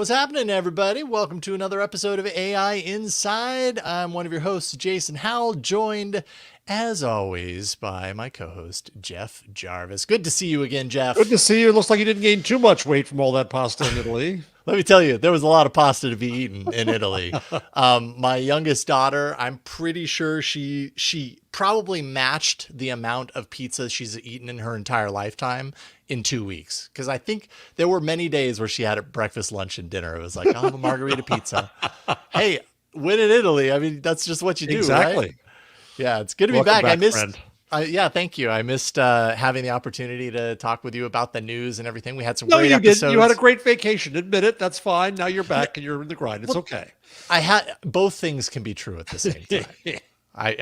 What's happening, everybody? Welcome to another episode of AI Inside. I'm one of your hosts, Jason Howell, joined, as always, by my co-host, Jeff Jarvis. Good to see you again, Good Jeff. to see you. It looks like you didn't gain too much weight from all that pasta in Italy. Let me tell you, there was a lot of pasta to be eaten in Italy. My youngest daughter, I'm pretty sure she probably matched the amount of pizza she's eaten in her entire lifetime in 2 weeks. Because I think there were many days where she had it breakfast, lunch, and dinner. It was like, I'll have a margarita pizza. Hey, when in Italy, I mean, that's just what you do, right? Exactly. Yeah, it's good to be Welcome back. I back, missed. friend. Yeah, thank you. I missed having the opportunity to talk with you about the news and everything. We had some No, great you didn't. You had a episodes. great vacation. Admit it. That's fine. Now you're back and you're in the grind. It's Well, okay. I had both things can be true at the same time. I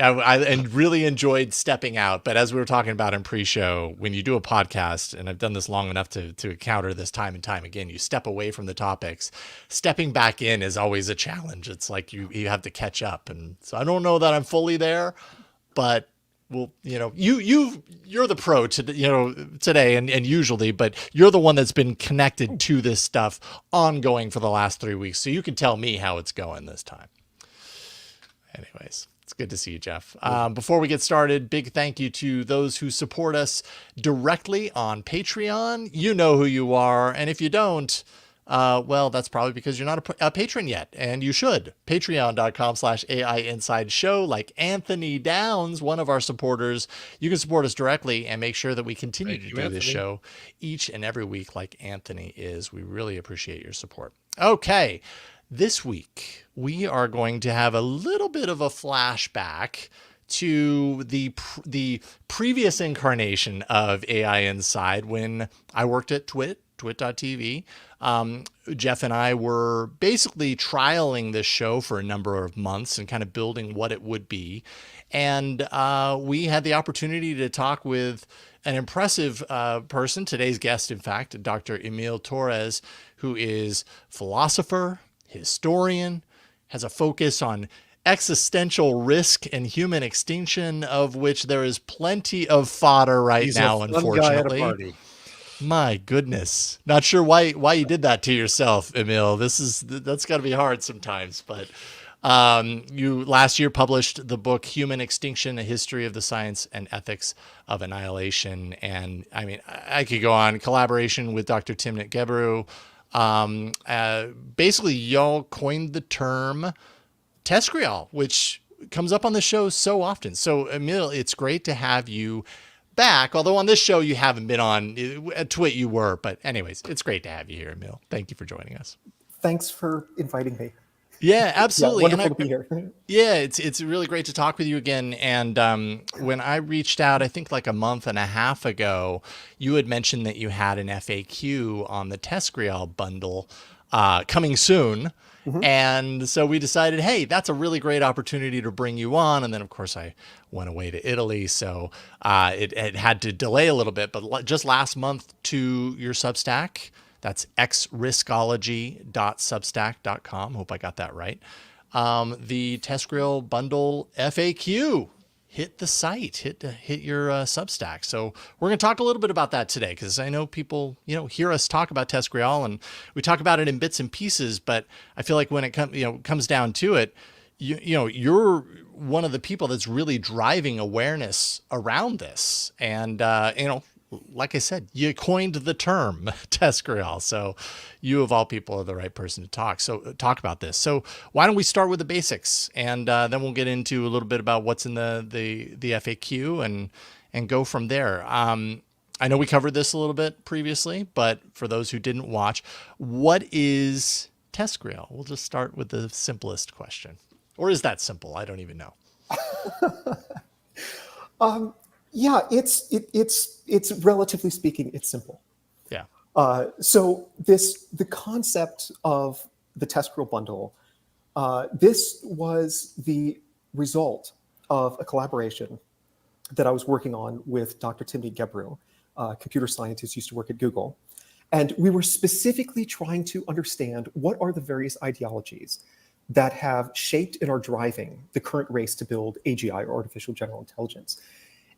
and really enjoyed stepping out, but as we were talking about in pre-show, when you do a podcast, and I've done this long enough to encounter this time and time again, you step away from the topics. Stepping back in is always a challenge. It's like you have to catch up, and so I don't know that I'm fully there, but well, you're the pro to today and usually, but you're the one that's been connected to this stuff ongoing for the last 3 weeks, so you can tell me how it's going this time. Anyways, it's good to see you, Jeff. Before we get started, big thank you to those who support us directly on Patreon. You know who you are, and if you don't, well, that's probably because you're not a patron yet, and you should. Patreon.com/AI Inside Show. Like Anthony Downs, one of our supporters, you can support us directly and make sure that we continue to do this show each and every week like Anthony is. We really appreciate your support. Okay. This week, we are going to have a little bit of a flashback to the previous incarnation of AI Inside when I worked at twit.tv. Jeff and I were basically trialing this show for a number of months and kind of building what it would be. And we had the opportunity to talk with an impressive person, today's guest, in fact, Dr. Émile Torres, who is philosopher, historian, has a focus on existential risk and human extinction, of which there is plenty of fodder right now, unfortunately. My goodness. Not sure why you did that to yourself, Émile. That's got to be hard sometimes, but you last year published the book Human Extinction: A History of the Science and Ethics of Annihilation. And I mean, I could go on. Collaboration with Dr. Timnit Gebru. Basically, y'all coined the term TESCREAL, which comes up on the show so often. So, Émile, it's great to have you back. Although on this show you haven't been on. At Twit you were, but anyways, it's great to have you here, Émile. Thank you for joining us. Thanks for inviting me. Yeah, absolutely. Yeah, wonderful to be here. Yeah, it's really great to talk with you again. And when I reached out, I think like a month and a half ago, you had mentioned that you had an FAQ on the TESCREAL bundle coming soon. Mm-hmm. And so we decided, hey, that's a really great opportunity to bring you on. And then, of course, I went away to Italy, so it had to delay a little bit. But just last month to your Substack, that's xriskology.substack.com. Hope I got that right. The TESCREAL bundle FAQ hit the site, hit your Substack. So we're going to talk a little bit about that today, because I know people, hear us talk about TESCREAL, and we talk about it in bits and pieces. But I feel like when it comes down to it, you're one of the people that's really driving awareness around this, and like I said, you coined the term TESCREAL, so you of all people are the right person to talk about this. So why don't we start with the basics, and then we'll get into a little bit about what's in the FAQ and go from there. I know we covered this a little bit previously, but for those who didn't watch, what is TESCREAL? We'll just start with the simplest question. Or is that simple? I don't even know. Yeah, it's relatively speaking, it's simple. Yeah. So the concept of the TESCREAL bundle, this was the result of a collaboration that I was working on with Dr. Timnit Gebru, a computer scientist, used to work at Google. And we were specifically trying to understand what are the various ideologies that have shaped and are driving the current race to build AGI, or artificial general intelligence.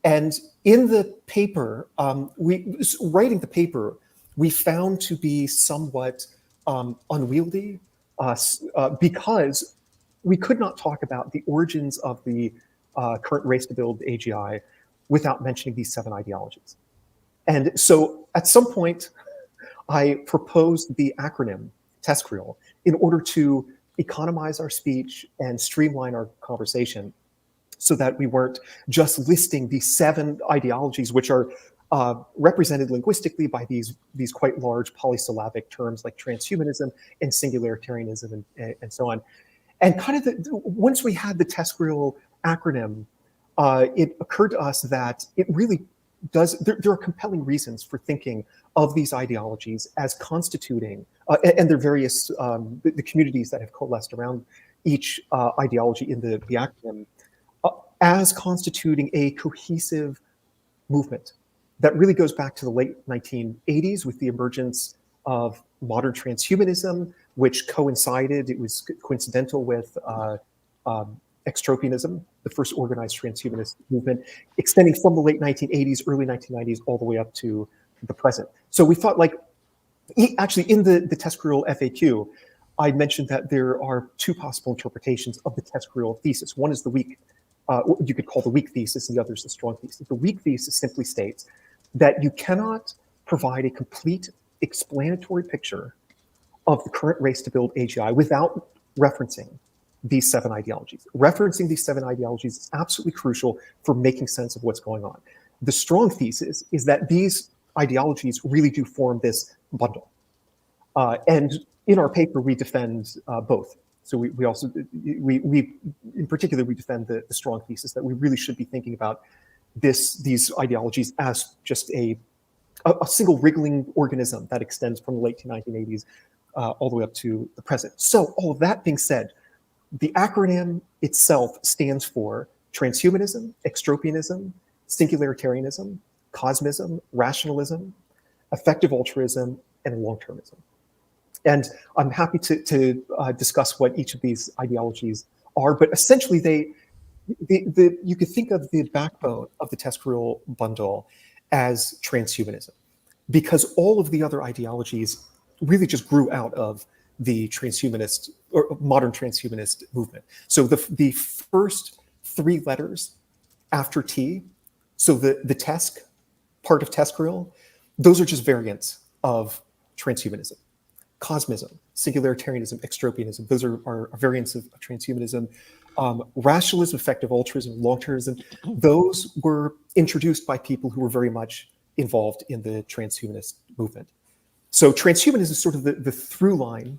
And in the paper, writing the paper, we found to be somewhat unwieldy because we could not talk about the origins of the current race to build AGI without mentioning these 7 ideologies. And so at some point, I proposed the acronym TESCREAL in order to economize our speech and streamline our conversation so that we weren't just listing these 7 ideologies, which are represented linguistically by these quite large polysyllabic terms like transhumanism and singularitarianism and so on. And kind of once we had the TESCREAL acronym, it occurred to us that it really does, there are compelling reasons for thinking of these ideologies as constituting, and their various, the communities that have coalesced around each ideology in the acronym, as constituting a cohesive movement that really goes back to the late 1980s with the emergence of modern transhumanism, which coincided, it was coincidental with extropianism, the first organized transhumanist movement, extending from the late 1980s, early 1990s, all the way up to the present. So we thought, like, actually in the TESCREAL FAQ, I mentioned that there are 2 possible interpretations of the TESCREAL thesis. One is the weak, you could call the weak thesis, and the other is the strong thesis. The weak thesis simply states that you cannot provide a complete explanatory picture of the current race to build AGI without referencing these 7 ideologies. Referencing these 7 ideologies is absolutely crucial for making sense of what's going on. The strong thesis is that these ideologies really do form this bundle. And in our paper, we defend both. So we also, in particular, we defend the strong thesis that we really should be thinking about these ideologies as just a single wriggling organism that extends from the late 1980s all the way up to the present. So all of that being said, the acronym itself stands for transhumanism, extropianism, singularitarianism, cosmism, rationalism, effective altruism, and long-termism. And I'm happy to discuss what each of these ideologies are, but essentially you could think of the backbone of the TESCREAL bundle as transhumanism, because all of the other ideologies really just grew out of the transhumanist or modern transhumanist movement. So the first 3 letters after T, so the TESC part of TESCREAL, those are just variants of transhumanism. Cosmism, singularitarianism, extropianism, those are variants of transhumanism. Rationalism, effective altruism, long-termism, those were introduced by people who were very much involved in the transhumanist movement. So transhumanism is sort of the through line,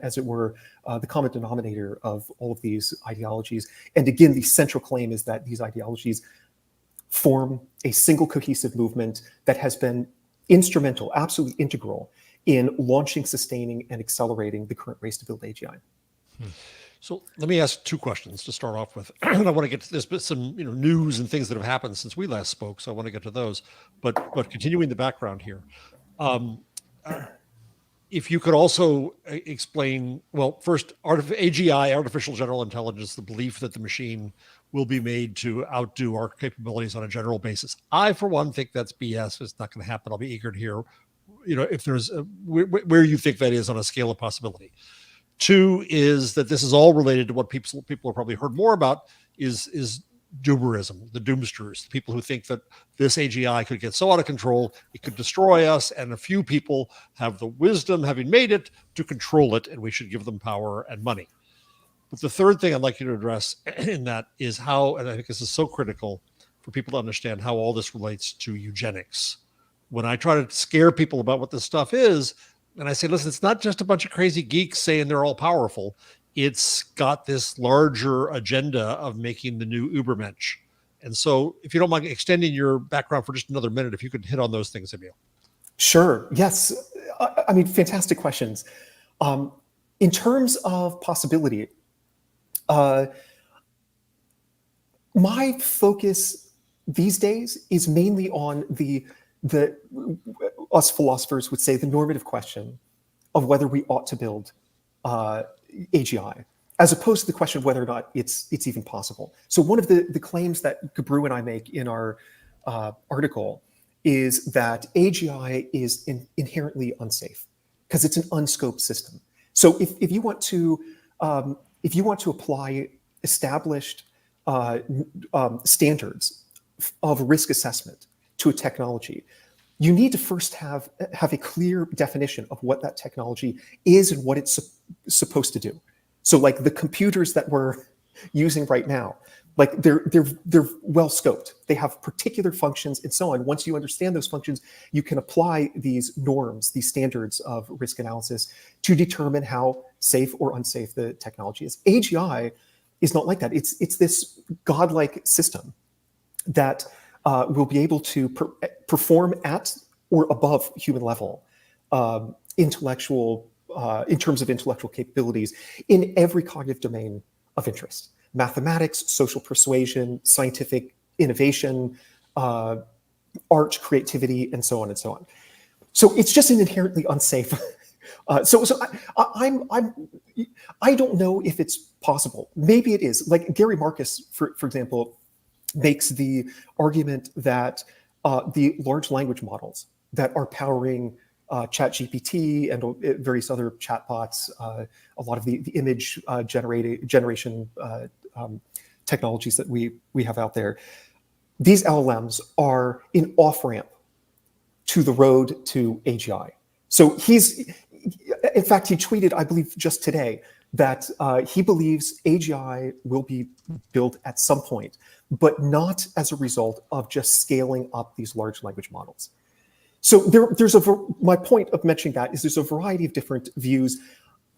as it were, the common denominator of all of these ideologies. And again, the central claim is that these ideologies form a single cohesive movement that has been instrumental, absolutely integral in launching, sustaining, and accelerating the current race to build AGI. So let me ask 2 questions to start off with. And I want to get to there's some news and things that have happened since we last spoke, so I want to get to those. But continuing the background here, if you could also explain, well, first, AGI, artificial general intelligence, the belief that the machine will be made to outdo our capabilities on a general basis. I, for one, think that's BS. It's not going to happen. I'll be eager to hear, if there's where you think that is on a scale of possibility. 2 is that this is all related to what people have probably heard more about is doomerism, the doomsters, the people who think that this AGI could get so out of control, it could destroy us, and a few people have the wisdom, having made it, to control it, and we should give them power and money. But the third thing I'd like you to address in that is how, and I think this is so critical for people to understand how all this relates to eugenics. When I try to scare people about what this stuff is, and I say, listen, it's not just a bunch of crazy geeks saying they're all powerful. It's got this larger agenda of making the new Ubermensch. And so if you don't mind extending your background for just another minute, if you could hit on those things, Émile. Sure. Yes. I mean, fantastic questions. In terms of possibility, my focus these days is mainly on the us philosophers would say the normative question of whether we ought to build AGI, as opposed to the question of whether or not it's even possible. So one of the claims that Gabru and I make in our article is that AGI is inherently unsafe. because it's an unscoped system. So if you want to apply established standards of risk assessment to a technology, you need to first have a clear definition of what that technology is and what it's supposed to do. So like the computers that we're using right now, like they're well scoped. They have particular functions and so on. Once you understand those functions, you can apply these norms, these standards of risk analysis to determine how safe or unsafe the technology is. AGI is not like that. It's this godlike system that will be able to perform at or above human level in terms of intellectual capabilities in every cognitive domain of interest: mathematics, social persuasion, scientific innovation, art, creativity, and so on and so on. So it's just an inherently unsafe. I don't know if it's possible. Maybe it is. Like Gary Marcus, for example, makes the argument that the large language models that are powering ChatGPT and various other chatbots, a lot of the image generation technologies that we have out there, these LLMs are an off-ramp to the road to AGI. So in fact, he tweeted, I believe just today, that he believes AGI will be built at some point, but not as a result of just scaling up these large language models. So my point of mentioning that is there's a variety of different views.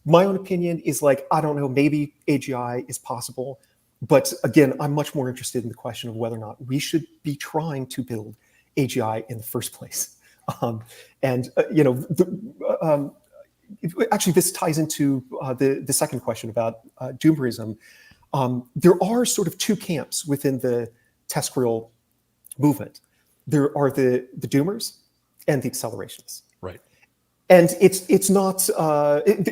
My own opinion is like, I don't know, maybe AGI is possible. But again, I'm much more interested in the question of whether or not we should be trying to build AGI in the first place. Actually, this ties into the second question about doomerism. There are sort of two camps within the TESCREAL movement. There are the doomers and the accelerationists. Right. And it's not,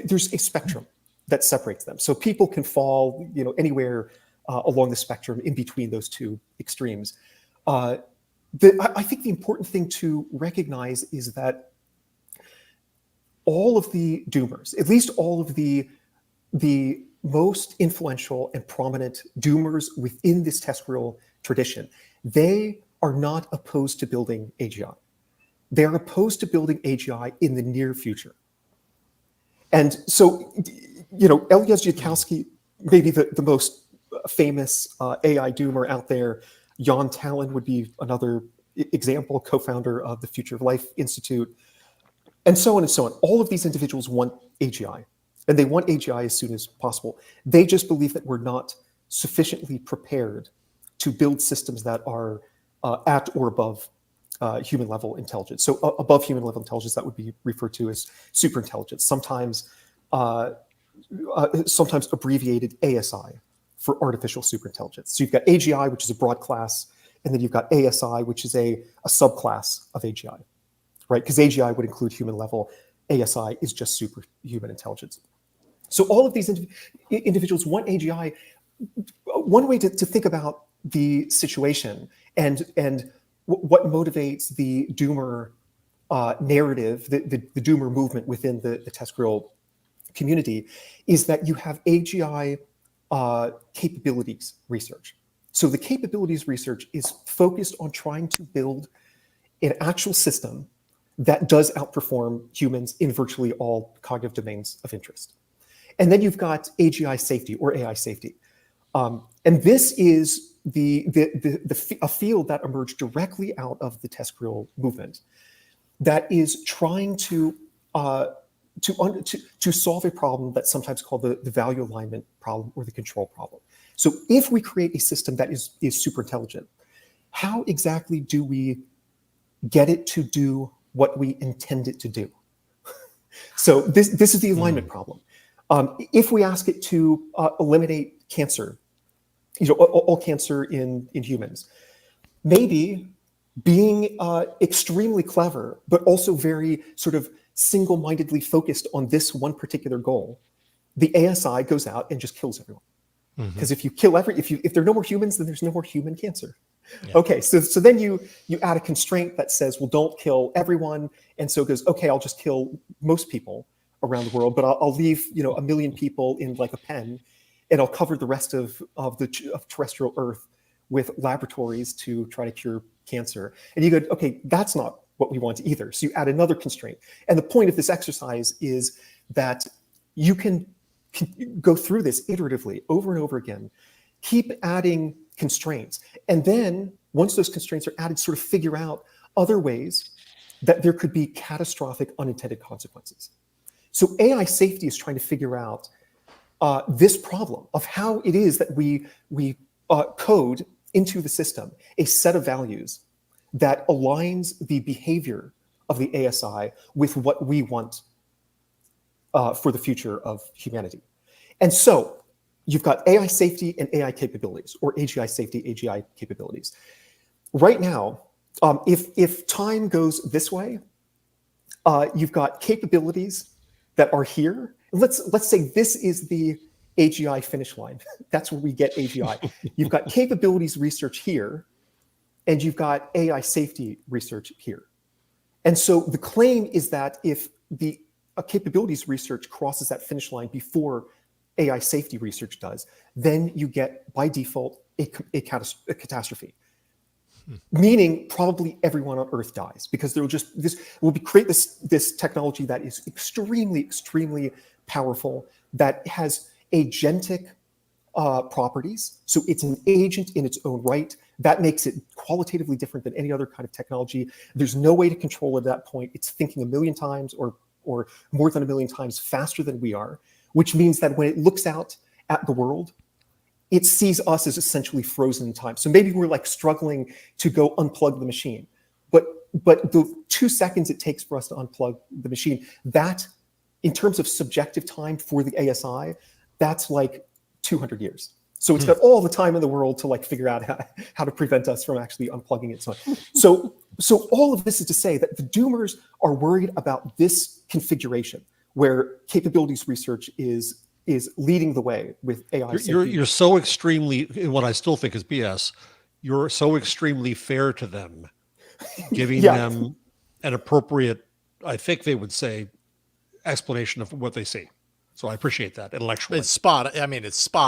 there's a spectrum that separates them. So people can fall, anywhere along the spectrum in between those two extremes. I think the important thing to recognize is that all of the doomers, at least all of the most influential and prominent doomers within this TESCREAL tradition, they are not opposed to building AGI. They're opposed to building AGI in the near future. And so, Elias Yudkowsky, maybe the most famous AI doomer out there. Jan Tallinn would be another example, co-founder of the Future of Life Institute, and so on and so on. All of these individuals want AGI, and they want AGI as soon as possible. They just believe that we're not sufficiently prepared to build systems that are at or above human level intelligence. So above human level intelligence, that would be referred to as superintelligence, sometimes abbreviated ASI for artificial superintelligence. So you've got AGI, which is a broad class, and then you've got ASI, which is a subclass of AGI, right? Because AGI would include human level. ASI is just superhuman intelligence. So all of these individuals want AGI. One way to think about the situation and what motivates the doomer narrative, the doomer movement within the TESCREAL community, is that you have AGI capabilities research. So the capabilities research is focused on trying to build an actual system that does outperform humans in virtually all cognitive domains of interest. And then you've got AGI safety or AI safety. And this is a field that emerged directly out of the TESCREAL movement that is trying to solve a problem that's sometimes called the value alignment problem or the control problem. So if we create a system that is super intelligent, how exactly do we get it to do what we intend it to do? So this is the alignment problem. If we ask it to eliminate cancer, all cancer in humans, maybe being extremely clever, but also very sort of single-mindedly focused on this one particular goal, the ASI goes out and just kills everyone. Because if you kill if there are no more humans, then there's no more human cancer. Yeah. Okay, so then you add a constraint that says, well, don't kill everyone, and so it goes, okay, I'll just kill most people around the world, but I'll leave 1 million people in like a pen, and I'll cover the rest of terrestrial Earth with laboratories to try to cure cancer. And you go, okay, that's not what we want either. So you add another constraint. And the point of this exercise is that you can go through this iteratively over and over again, keep adding constraints. And then once those constraints are added, sort of figure out other ways that there could be catastrophic unintended consequences. So AI safety is trying to figure out this problem of how it is that we code into the system a set of values that aligns the behavior of the ASI with what we want for the future of humanity. And so you've got AI safety and AI capabilities, or AGI safety, AGI capabilities. Right now, if time goes this way, you've got capabilities that are here. Let's say this is the AGI finish line. That's where we get AGI. You've got capabilities research here, and you've got AI safety research here. And so the claim is that if the capabilities research crosses that finish line before AI safety research does, then you get, by default, a catastrophe. Meaning probably everyone on Earth dies, because there will create this technology that is extremely powerful, that has agentic properties. So it's an agent in its own right. That makes it qualitatively different than any other kind of technology. There's no way to control it at that point. It's thinking 1 million times or more than 1 million times faster than we are, which means that when it looks out at the world, it sees us as essentially frozen in time. So maybe we're like struggling to go unplug the machine, but the 2 seconds it takes for us to unplug the machine, that in terms of subjective time for the ASI, that's like 200 years. So it's got all the time in the world to like figure out how to prevent us from actually unplugging it. So all of this is to say that the doomers are worried about this configuration where capabilities research is leading the way with AI safety. You're so extremely, in what I still think is BS, you're so extremely fair to them, giving them an appropriate, I think they would say, explanation of what they see. So I appreciate that intellectually. It's spot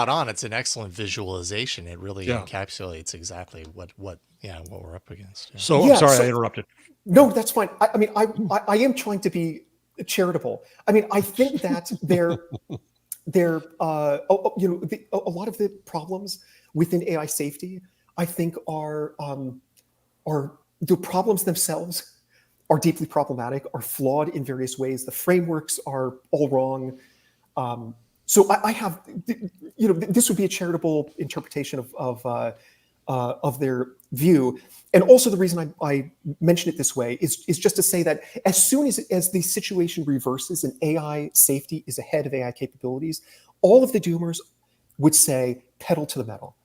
on. It's an excellent visualization. It really encapsulates exactly what we're up against. Yeah. So I'm sorry I interrupted. No, that's fine. I mean, I am trying to be charitable. I mean, I think that a lot of the problems within AI safety, I think are the problems themselves are deeply problematic, are flawed in various ways. The frameworks are all wrong. So I have, this would be a charitable interpretation of their view. And also the reason I mention it this way is just to say that as soon as the situation reverses and AI safety is ahead of AI capabilities, all of the doomers would say pedal to the metal.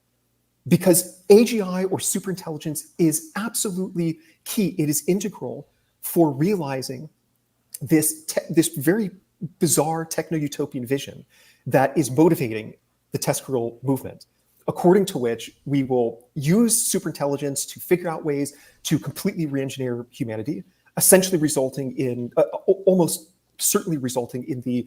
Because AGI or superintelligence is absolutely key. It is integral for realizing this very bizarre techno-utopian vision that is motivating the TESCREAL movement, according to which we will use superintelligence to figure out ways to completely re-engineer humanity, essentially resulting in, almost certainly resulting in the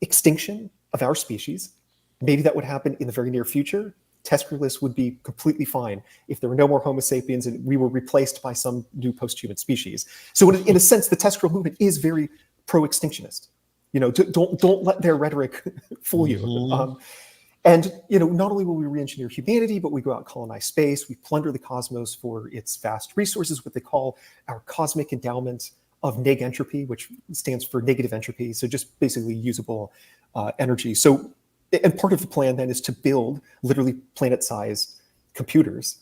extinction of our species. Maybe that would happen in the very near future. TESCREALists would be completely fine if there were no more Homo sapiens and we were replaced by some new post-human species. So in a sense, the TESCREAL movement is very pro-extinctionist. Don't let their rhetoric fool you. Mm-hmm. And not only will we re-engineer humanity, but we go out and colonize space. We plunder the cosmos for its vast resources, what they call our cosmic endowment of neg entropy, which stands for negative entropy. So just basically usable energy. So, and part of the plan then is to build literally planet-sized computers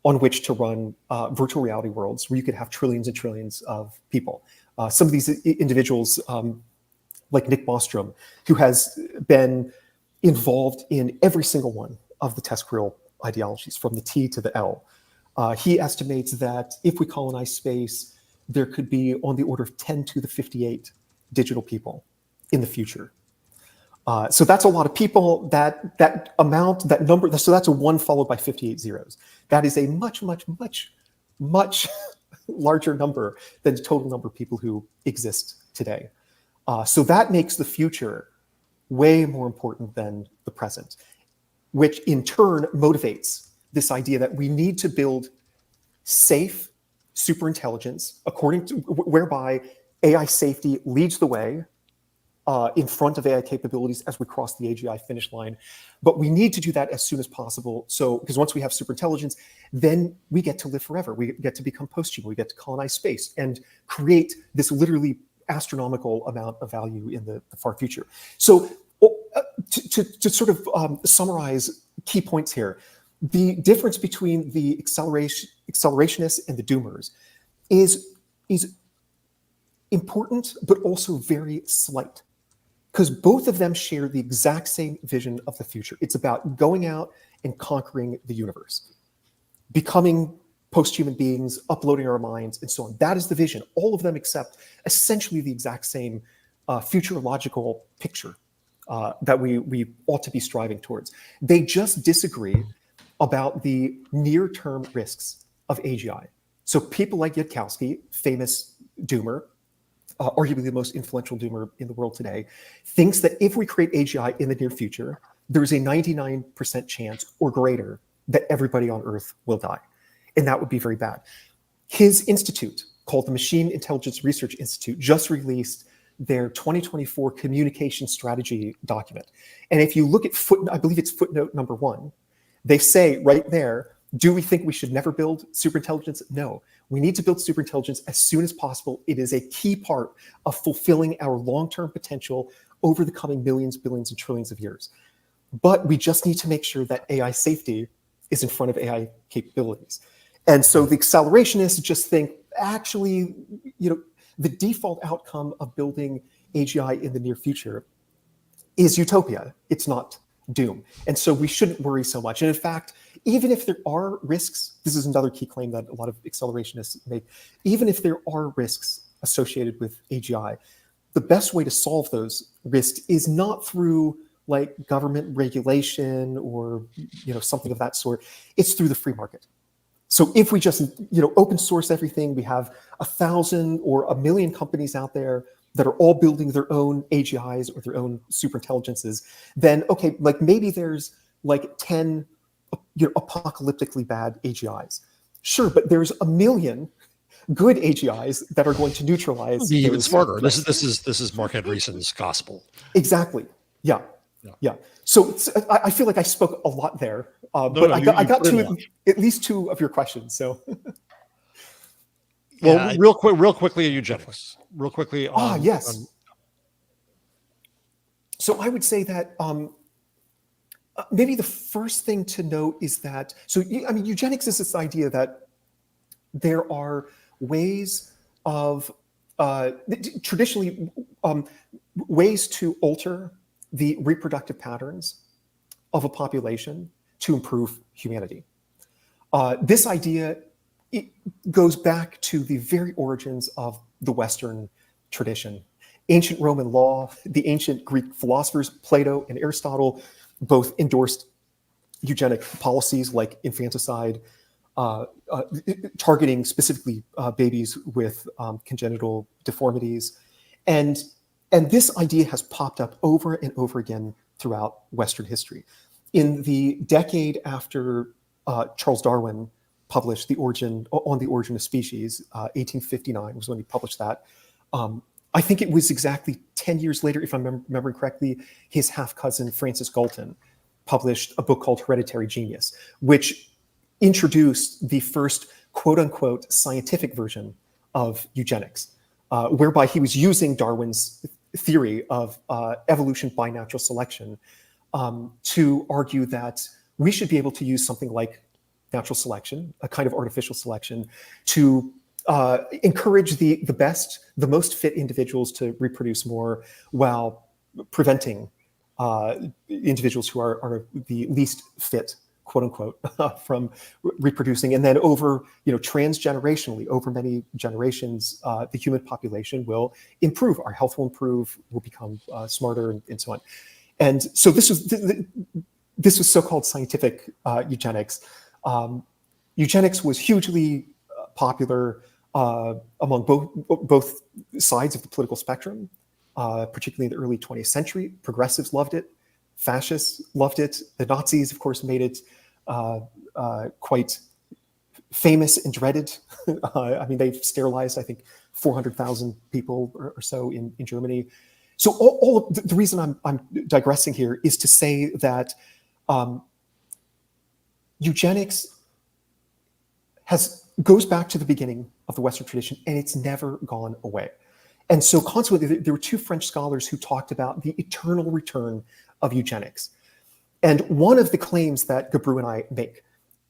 on which to run virtual reality worlds where you could have trillions and trillions of people. Some of these individuals, like Nick Bostrom, who has been involved in every single one of the TESCREAL ideologies, from the T to the L. He estimates that if we colonize space, there could be on the order of 10 to the 58 digital people in the future. So that's a lot of people. That amount, that number, so that's a 1 followed by 58 zeros. That is a much, much, much, much larger number than the total number of people who exist today. So that makes the future way more important than the present, which in turn motivates this idea that we need to build safe superintelligence according to whereby AI safety leads the way in front of AI capabilities as we cross the AGI finish line. But we need to do that as soon as possible. So, because once we have superintelligence, then we get to live forever. We get to become post-human. We get to colonize space and create this literally astronomical amount of value in the far future. So to sort of summarize key points here, the difference between the accelerationists and the doomers is important, but also very slight, because both of them share the exact same vision of the future. It's about going out and conquering the universe, becoming post-human beings, uploading our minds, and so on. That is the vision. All of them accept essentially the exact same futurological picture that we ought to be striving towards. They just disagree about the near-term risks of AGI. So people like Yudkowsky, famous doomer, arguably the most influential doomer in the world today, thinks that if we create AGI in the near future, there's a 99% chance or greater that everybody on Earth will die. And that would be very bad. His institute, called the Machine Intelligence Research Institute, just released their 2024 communication strategy document. And if you look at I believe it's footnote number 1, they say right there, do we think we should never build superintelligence? No, we need to build superintelligence as soon as possible. It is a key part of fulfilling our long-term potential over the coming millions, billions, and trillions of years. But we just need to make sure that AI safety is in front of AI capabilities. And so the accelerationists just think, actually, the default outcome of building AGI in the near future is utopia. It's not doom. And so we shouldn't worry so much. And in fact, even if there are risks, this is another key claim that a lot of accelerationists make, even if there are risks associated with AGI, the best way to solve those risks is not through like government regulation or something of that sort. It's through the free market. So if we just open source everything, we have 1,000 or 1,000,000 companies out there that are all building their own AGIs or their own superintelligences, then okay, like maybe there's like 10 apocalyptically bad AGIs. Sure, but there's 1,000,000 good AGIs that are going to neutralize. Be even smarter. This is Mark Andreessen's gospel. Exactly. Yeah. So I feel like I spoke a lot there, but I got to at least 2 of your questions. So, well, real quickly, eugenics. Real quickly. Yes. So I would say that maybe the first thing to note is that eugenics is this idea that there are ways of traditionally ways to alter the reproductive patterns of a population to improve humanity. This idea, it goes back to the very origins of the Western tradition. Ancient Roman law, the ancient Greek philosophers, Plato and Aristotle, both endorsed eugenic policies like infanticide, targeting specifically babies with congenital deformities. And this idea has popped up over and over again throughout Western history. In the decade after Charles Darwin published On the Origin of Species, 1859 was when he published that. I think it was exactly 10 years later, if I'm remembering correctly, his half-cousin Francis Galton published a book called Hereditary Genius, which introduced the first quote-unquote scientific version of eugenics, whereby he was using Darwin's theory of evolution by natural selection to argue that we should be able to use something like natural selection, a kind of artificial selection, to encourage the best, the most fit individuals to reproduce more while preventing individuals who are the least fit, quote unquote, from reproducing. And then over, transgenerationally, over many generations, the human population will improve. Our health will improve, we'll become smarter and so on. And so this was so-called scientific eugenics. Eugenics was hugely popular among both sides of the political spectrum, particularly in the early 20th century. Progressives loved it. Fascists loved it. The Nazis, of course, made it quite famous and dreaded. I mean, they've sterilized, I think, 400,000 people or so in Germany. So all of the reason I'm digressing here is to say that eugenics goes back to the beginning of the Western tradition, and it's never gone away. And so consequently, there were two French scholars who talked about the eternal return of eugenics. And one of the claims that Gebru and I make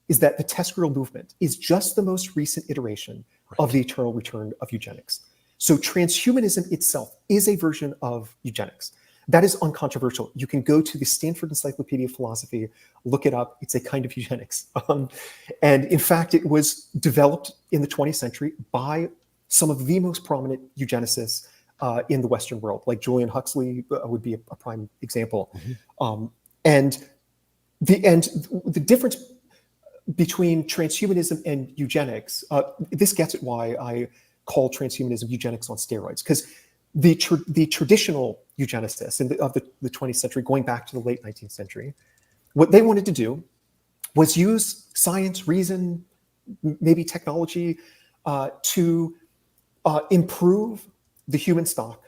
is that the TESCREAL movement is just the most recent iteration of the eternal return of eugenics. So transhumanism itself is a version of eugenics. That is uncontroversial. You can go to the Stanford Encyclopedia of Philosophy, look it up. It's a kind of eugenics. And in fact, it was developed in the 20th century by some of the most prominent eugenicists in the Western world, like Julian Huxley would be a prime example. And the difference between transhumanism and eugenics, this gets at why I call transhumanism eugenics on steroids, because the traditional eugenicists of the 20th century, going back to the late 19th century, what they wanted to do was use science, reason, maybe technology to improve the human stock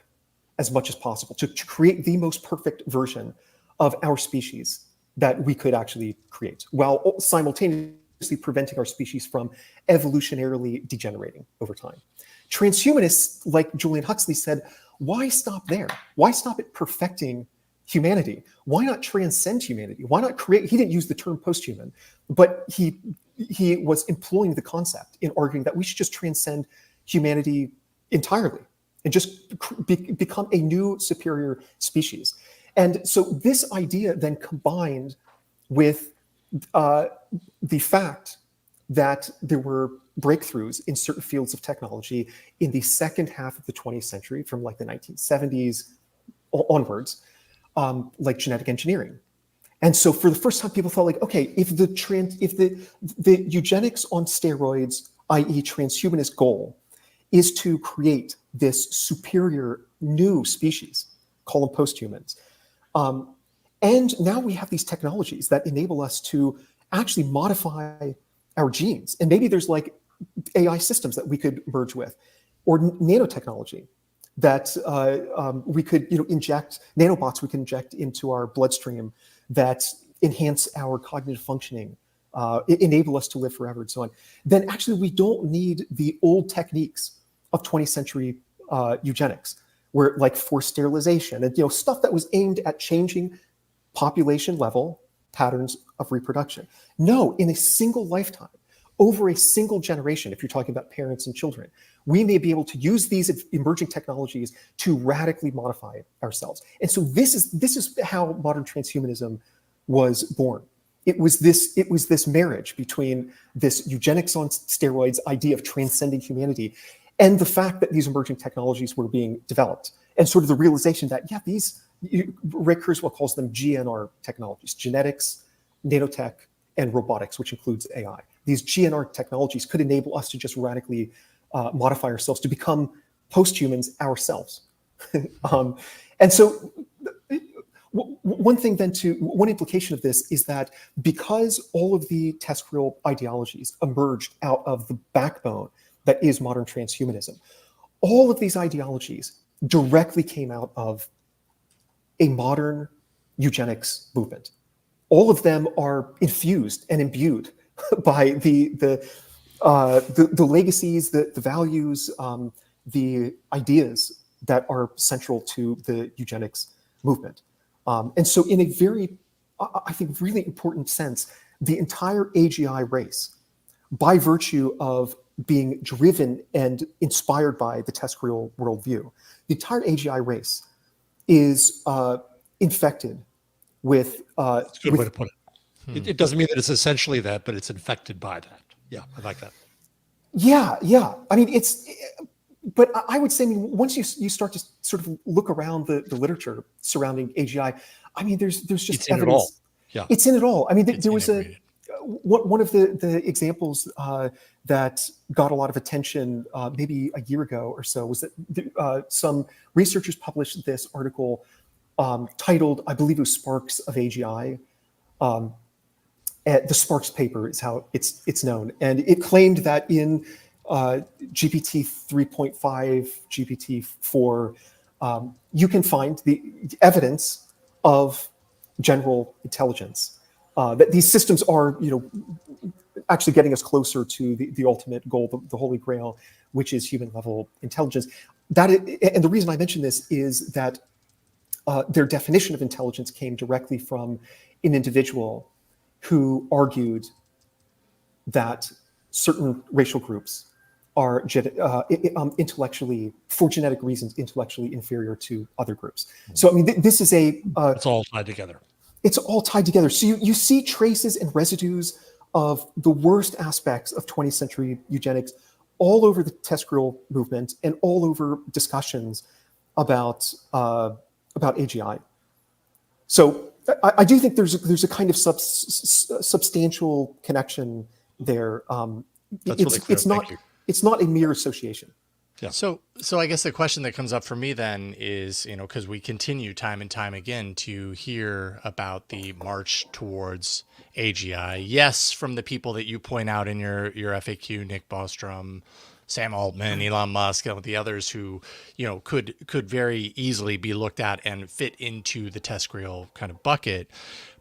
as much as possible, to create the most perfect version of our species that we could actually create, while simultaneously preventing our species from evolutionarily degenerating over time. Transhumanists like Julian Huxley said, why stop there? Why stop at perfecting humanity? Why not transcend humanity? Why not create? He didn't use the term posthuman, but he was employing the concept in arguing that we should just transcend humanity entirely and just become a new superior species. And so this idea then combined with the fact that there were breakthroughs in certain fields of technology in the second half of the 20th century, from like the 1970s onwards, like genetic engineering. And so for the first time, people thought like, okay, if the eugenics on steroids, i.e. transhumanist goal, is to create this superior new species, call them posthumans. And now we have these technologies that enable us to actually modify our genes. And maybe there's like AI systems that we could merge with, or nanotechnology that we could inject, nanobots we can inject into our bloodstream that enhance our cognitive functioning, enable us to live forever and so on. Then actually we don't need the old techniques of 20th century eugenics, where like forced sterilization and stuff that was aimed at changing population level patterns of reproduction. No, in a single lifetime, over a single generation, if you're talking about parents and children, we may be able to use these emerging technologies to radically modify ourselves. And so this is how modern transhumanism was born. It was this marriage between this eugenics on steroids idea of transcending humanity and the fact that these emerging technologies were being developed, and sort of the realization that, Ray Kurzweil calls them GNR technologies, genetics, nanotech, and robotics, which includes AI. These GNR technologies could enable us to just radically modify ourselves to become posthumans ourselves. And so one implication of this is that because all of the TESCREAL ideologies emerged out of the backbone that is modern transhumanism, all of these ideologies directly came out of a modern eugenics movement. All of them are infused and imbued by the legacies, the values, the ideas that are central to the eugenics movement. And so in a very, I think, really important sense, the entire AGI race, by virtue of being driven and inspired by the TESCREAL worldview, the entire AGI race is infected with. That's a good way to put it. It doesn't mean that it's essentially that, but it's infected by that. Yeah, I like that. Yeah. I mean, but I would say, once you start to sort of look around the literature surrounding AGI, I mean, there's just It's in it all. evidence. Yeah. It's in it all. I mean, It's there was integrated. one of the examples that got a lot of attention maybe a year ago or so was that some researchers published this article titled, I believe it was Sparks of AGI. The Sparks paper is how it's known. And it claimed that in GPT 3.5, GPT 4, you can find the evidence of general intelligence. That these systems are, actually getting us closer to the ultimate goal, the holy grail, which is human level intelligence. And the reason I mention this is that their definition of intelligence came directly from an individual who argued that certain racial groups are intellectually, for genetic reasons, intellectually inferior to other groups. So, I mean, this is it's all tied together. It's all tied together. So you see traces and residues of the worst aspects of 20th century eugenics all over the TESCREAL movement and all over discussions about AGI. So I do think there's a kind of substantial connection there. That's really clear. It's not a mere association. Yeah. So I guess the question that comes up for me then is, because we continue time and time again to hear about the march towards AGI. Yes, from the people that you point out in your FAQ, Nick Bostrom, Sam Altman, Elon Musk, and the others who, could very easily be looked at and fit into the TESCREAL kind of bucket.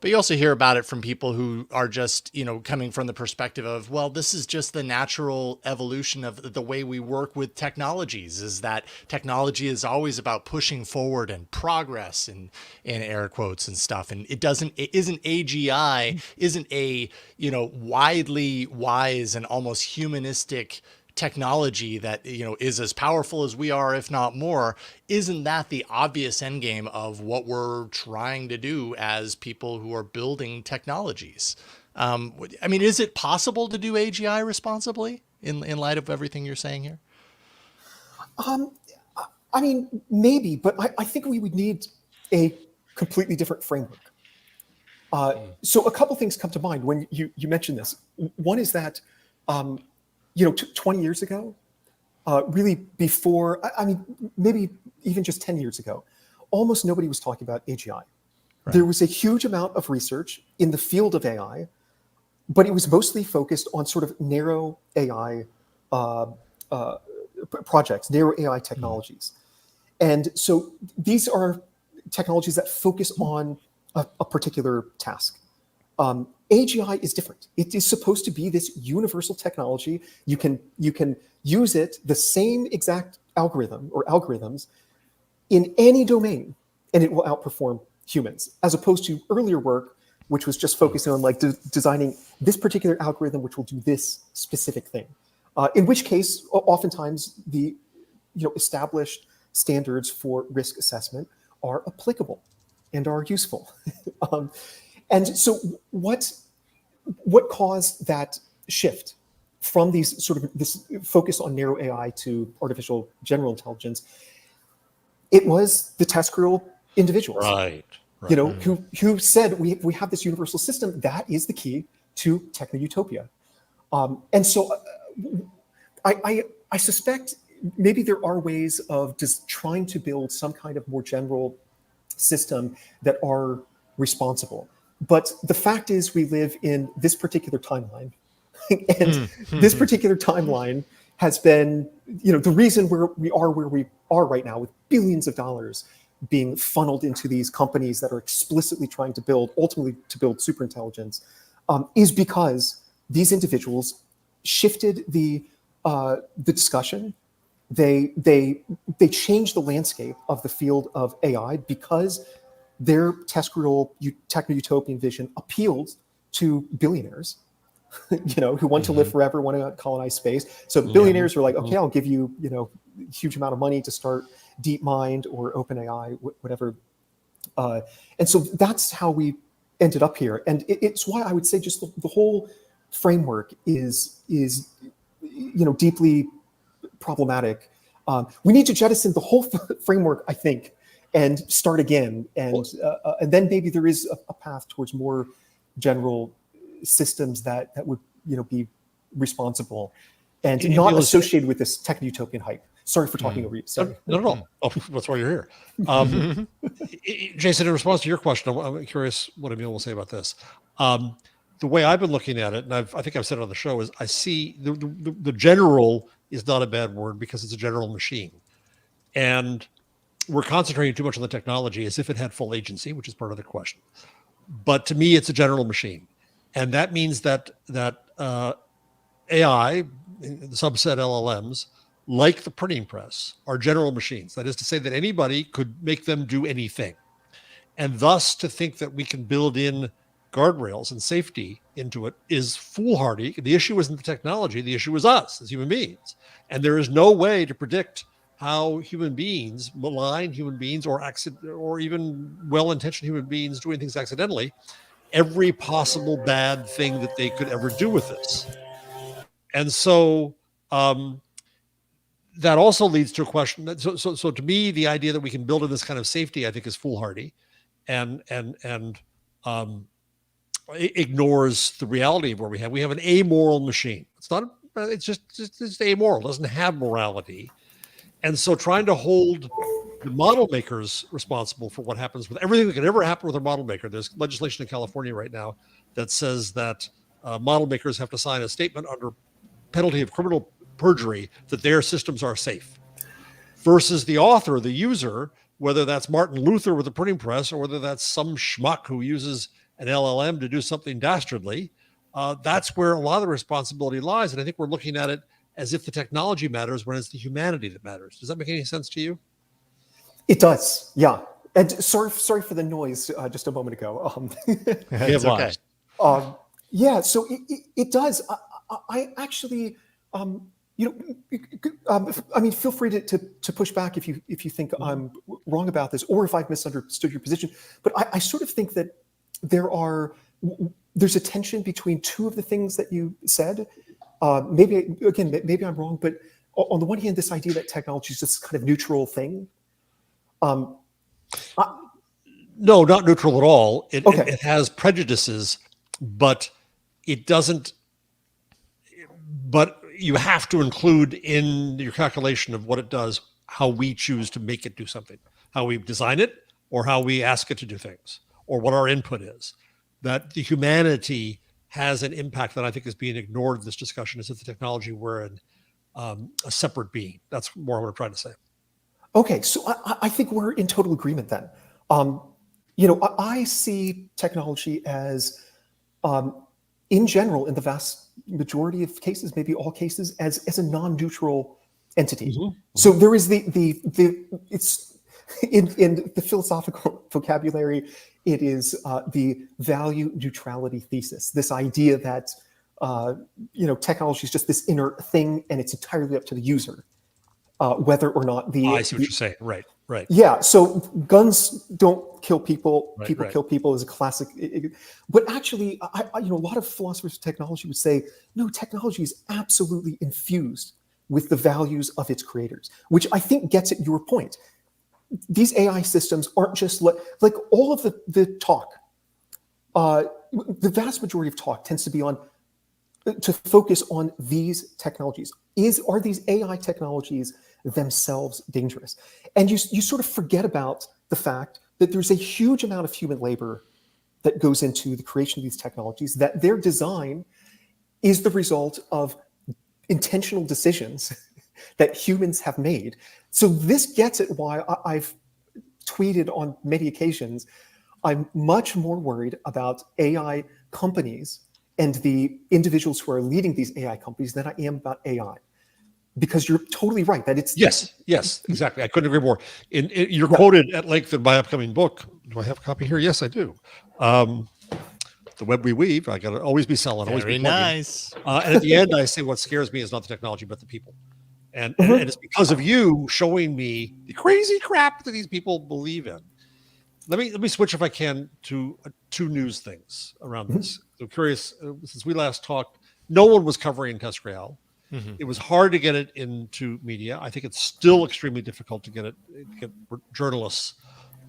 But you also hear about it from people who are just, coming from the perspective of, well, this is just the natural evolution of the way we work with technologies, is that technology is always about pushing forward and progress and in air quotes and stuff. And it isn't AGI, isn't a, widely wise and almost humanistic technology that is as powerful as we are, if not more. Isn't that the obvious end game of what we're trying to do as people who are building technologies? I mean, is it possible to do AGI responsibly in light of everything you're saying here? I mean, maybe, but I think we would need a completely different framework. So a couple things come to mind when you mention this. One is that 20 years ago, really before, I mean, maybe even just 10 years ago, almost nobody was talking about AGI. Right. There was a huge amount of research in the field of AI, but it was mostly focused on sort of narrow AI projects, narrow AI technologies. And so these are technologies that focus on a particular task. AGI is different. It is supposed to be this universal technology. You can use it, the same exact algorithm or algorithms, in any domain, and it will outperform humans, as opposed to earlier work, which was just focusing on designing this particular algorithm, which will do this specific thing. In which case, oftentimes the established standards for risk assessment are applicable and are useful. And so what caused that shift from this focus on narrow AI to artificial general intelligence? It was the TESCREAL individuals, right. who said we have this universal system that is the key to techno-utopia. And so I suspect maybe there are ways of just trying to build some kind of more general system that are responsible. But the fact is, we live in this particular timeline, and this particular timeline has been, the reason we are where we are right now, with billions of dollars being funneled into these companies that are explicitly trying to ultimately build superintelligence, is because these individuals shifted the discussion. They changed the landscape of the field of AI because their TESCREAL techno-utopian vision appealed to billionaires, who want to live forever, want to colonize space. So the billionaires were like, okay, I'll give you, a huge amount of money to start DeepMind or OpenAI, whatever. And so that's how we ended up here. And it's why I would say just the whole framework is deeply problematic. We need to jettison the whole framework, I think, and start again. And then maybe there is a path towards more general systems that would, be responsible and not associated with this tech-utopian hype. Sorry for talking over you. Sorry. No. Oh, that's why you're here. Jason, in response to your question, I'm curious what Émile will say about this. The way I've been looking at it, and I think I've said it on the show, is I see the general is not a bad word because it's a general machine. And we're concentrating too much on the technology as if it had full agency, which is part of the question. But to me, it's a general machine. And that means that AI, the subset LLMs, like the printing press, are general machines. That is to say that anybody could make them do anything. And thus to think that we can build in guardrails and safety into it is foolhardy. The issue isn't the technology. The issue is us as human beings. And there is no way to predict how human beings, malign human beings, or even well-intentioned human beings doing things accidentally, every possible bad thing that they could ever do with this. And so that also leads to a question. So to me, the idea that we can build in this kind of safety, I think, is foolhardy, and ignores the reality of where we have an amoral machine. It's just amoral. It doesn't have morality. And so trying to hold the model makers responsible for what happens with everything that can ever happen with a model maker. There's legislation in California right now that says that model makers have to sign a statement under penalty of criminal perjury that their systems are safe, versus the author, the user, whether that's Martin Luther with the printing press or whether that's some schmuck who uses an LLM to do something dastardly. That's where a lot of the responsibility lies. And I think we're looking at it as if the technology matters when it's the humanity that matters. Does that make any sense to you? It does, yeah. And sorry for the noise just a moment ago. It's okay. Yeah, so it does. I actually, feel free to push back if you think I'm wrong about this, or if I've misunderstood your position. But I sort of think that there's a tension between two of the things that you said. Maybe I'm wrong, but on the one hand, this idea that technology is just kind of neutral thing. No, not neutral at all. It has prejudices, but it doesn't. But you have to include in your calculation of what it does how we choose to make it do something, how we design it, or how we ask it to do things, or what our input is. That the humanity has an impact that I think is being ignored in this discussion, as if the technology were a separate being. That's more what I'm trying to say. Okay, so I think we're in total agreement then. I see technology as, in general, in the vast majority of cases, maybe all cases, as a non-neutral entity. Mm-hmm. So there is it's in the philosophical vocabulary, it is the value neutrality thesis. This idea that technology is just this inert thing, and it's entirely up to the user whether or not I see what you're saying. Right. Yeah. So guns don't kill people. Right, people kill people is a classic. But actually, a lot of philosophers of technology would say, no, technology is absolutely infused with the values of its creators, which I think gets at your point. These AI systems aren't just like all of the talk. The vast majority of talk tends to be to focus on these technologies. Are these AI technologies themselves dangerous? And you sort of forget about the fact that there's a huge amount of human labor that goes into the creation of these technologies, that their design is the result of intentional decisions that humans have made. So this gets at why I've tweeted on many occasions, I'm much more worried about AI companies and the individuals who are leading these AI companies than I am about AI. Because you're totally right that it's yes, exactly. I couldn't agree more. You're quoted at length in my upcoming book. Do I have a copy here? Yes, I do. The Web We Weave. I got to always be selling. Very always be nice. And at the end, I say what scares me is not the technology, but the people. And it's because of you showing me the crazy crap that these people believe in. Let me switch, if I can, to two news things around this. I'm curious. Since we last talked, no one was covering TESCREAL. Mm-hmm. It was hard to get it into media. I think it's still extremely difficult to get journalists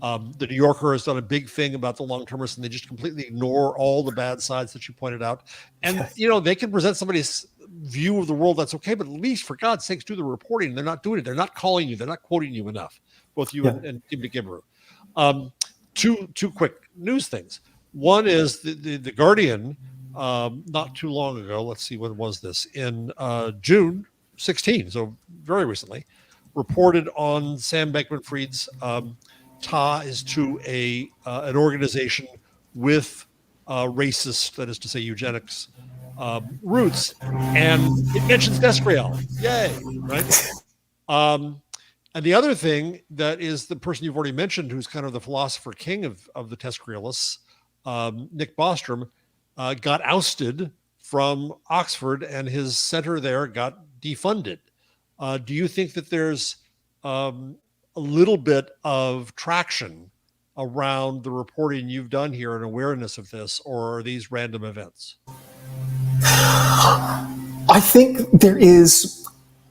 The New Yorker has done a big thing about the long-termists, and they just completely ignore all the bad sides that you pointed out. And, they can present somebody's view of the world. That's okay. But at least, for God's sakes, do the reporting. They're not doing it. They're not calling you. They're not quoting you enough, both you and Tim DeGibberu. Two quick news things. One is the Guardian, not too long ago, let's see, when was this? In June 16, so very recently, reported on Sam Bankman-Fried's ties to an organization with racist, that is to say eugenics, roots, and it mentions TESCREAL. Yay, right? And the other thing that is the person you've already mentioned, who's kind of the philosopher king of the TESCREALists, Nick Bostrom, got ousted from Oxford, and his center there got defunded. Do you think that there's a little bit of traction around the reporting you've done here and awareness of this, or are these random events? I think there is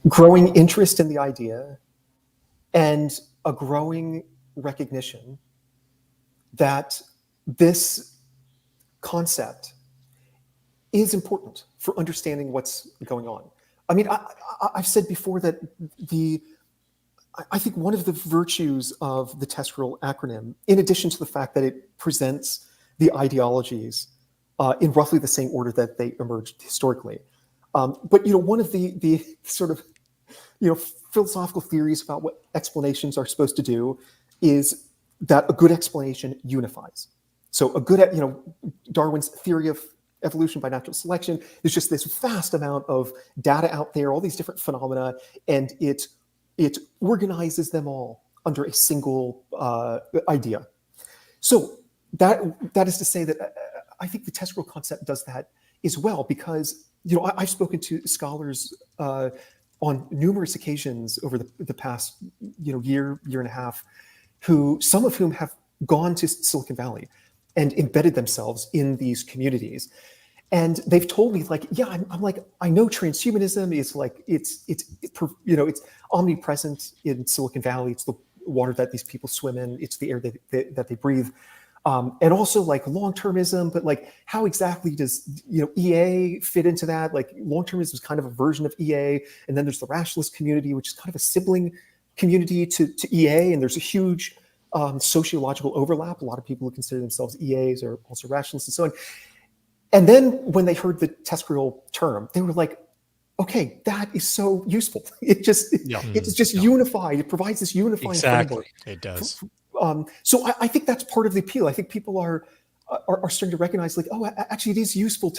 growing interest in the idea and a growing recognition that this concept is important for understanding what's going on. I mean, I've said before that I think one of the virtues of the TESCREAL acronym, in addition to the fact that it presents the ideologies in roughly the same order that they emerged historically, but one of the sort of philosophical theories about what explanations are supposed to do is that a good explanation unifies. So a good, Darwin's theory of evolution by natural selection, there's just this vast amount of data out there, all these different phenomena, and it organizes them all under a single idea. So that is to say that I think the TESCREAL concept does that as well, because I've spoken to scholars on numerous occasions over the past year and a half, some of whom have gone to Silicon Valley and embedded themselves in these communities. And they've told me, like, yeah, I'm like, I know transhumanism is like, it's omnipresent in Silicon Valley. It's the water that these people swim in. It's the air that they breathe. And also like long-termism, but like how exactly does EA fit into that? Like long-termism is kind of a version of EA. And then there's the rationalist community, which is kind of a sibling community to EA. And there's a huge sociological overlap. A lot of people who consider themselves EAs are also rationalists and so on. And then when they heard the TESCREAL term, they were like, okay, that is so useful. It's just unified. It provides this unifying framework. It does. So I think that's part of the appeal. I think people are starting to recognize, like, oh, actually, it is useful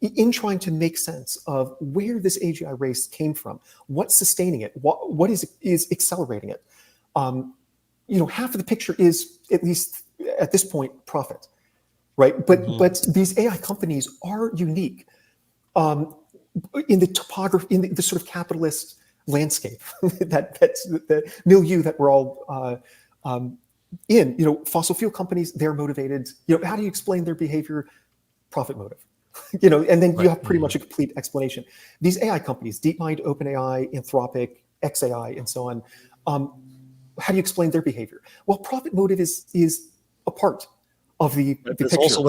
in trying to make sense of where this AGI race came from, what's sustaining it, what is accelerating it. Half of the picture is, at least at this point, profit, right? But these AI companies are unique in the topography, in the sort of capitalist landscape that's the milieu that we're all in. Fossil fuel companies, they're motivated. How do you explain their behavior? Profit motive. And then you have pretty much a complete explanation. These AI companies, DeepMind, OpenAI, Anthropic, xAI, and so on. How do you explain their behavior? Well, profit motive is a part of the picture. Also,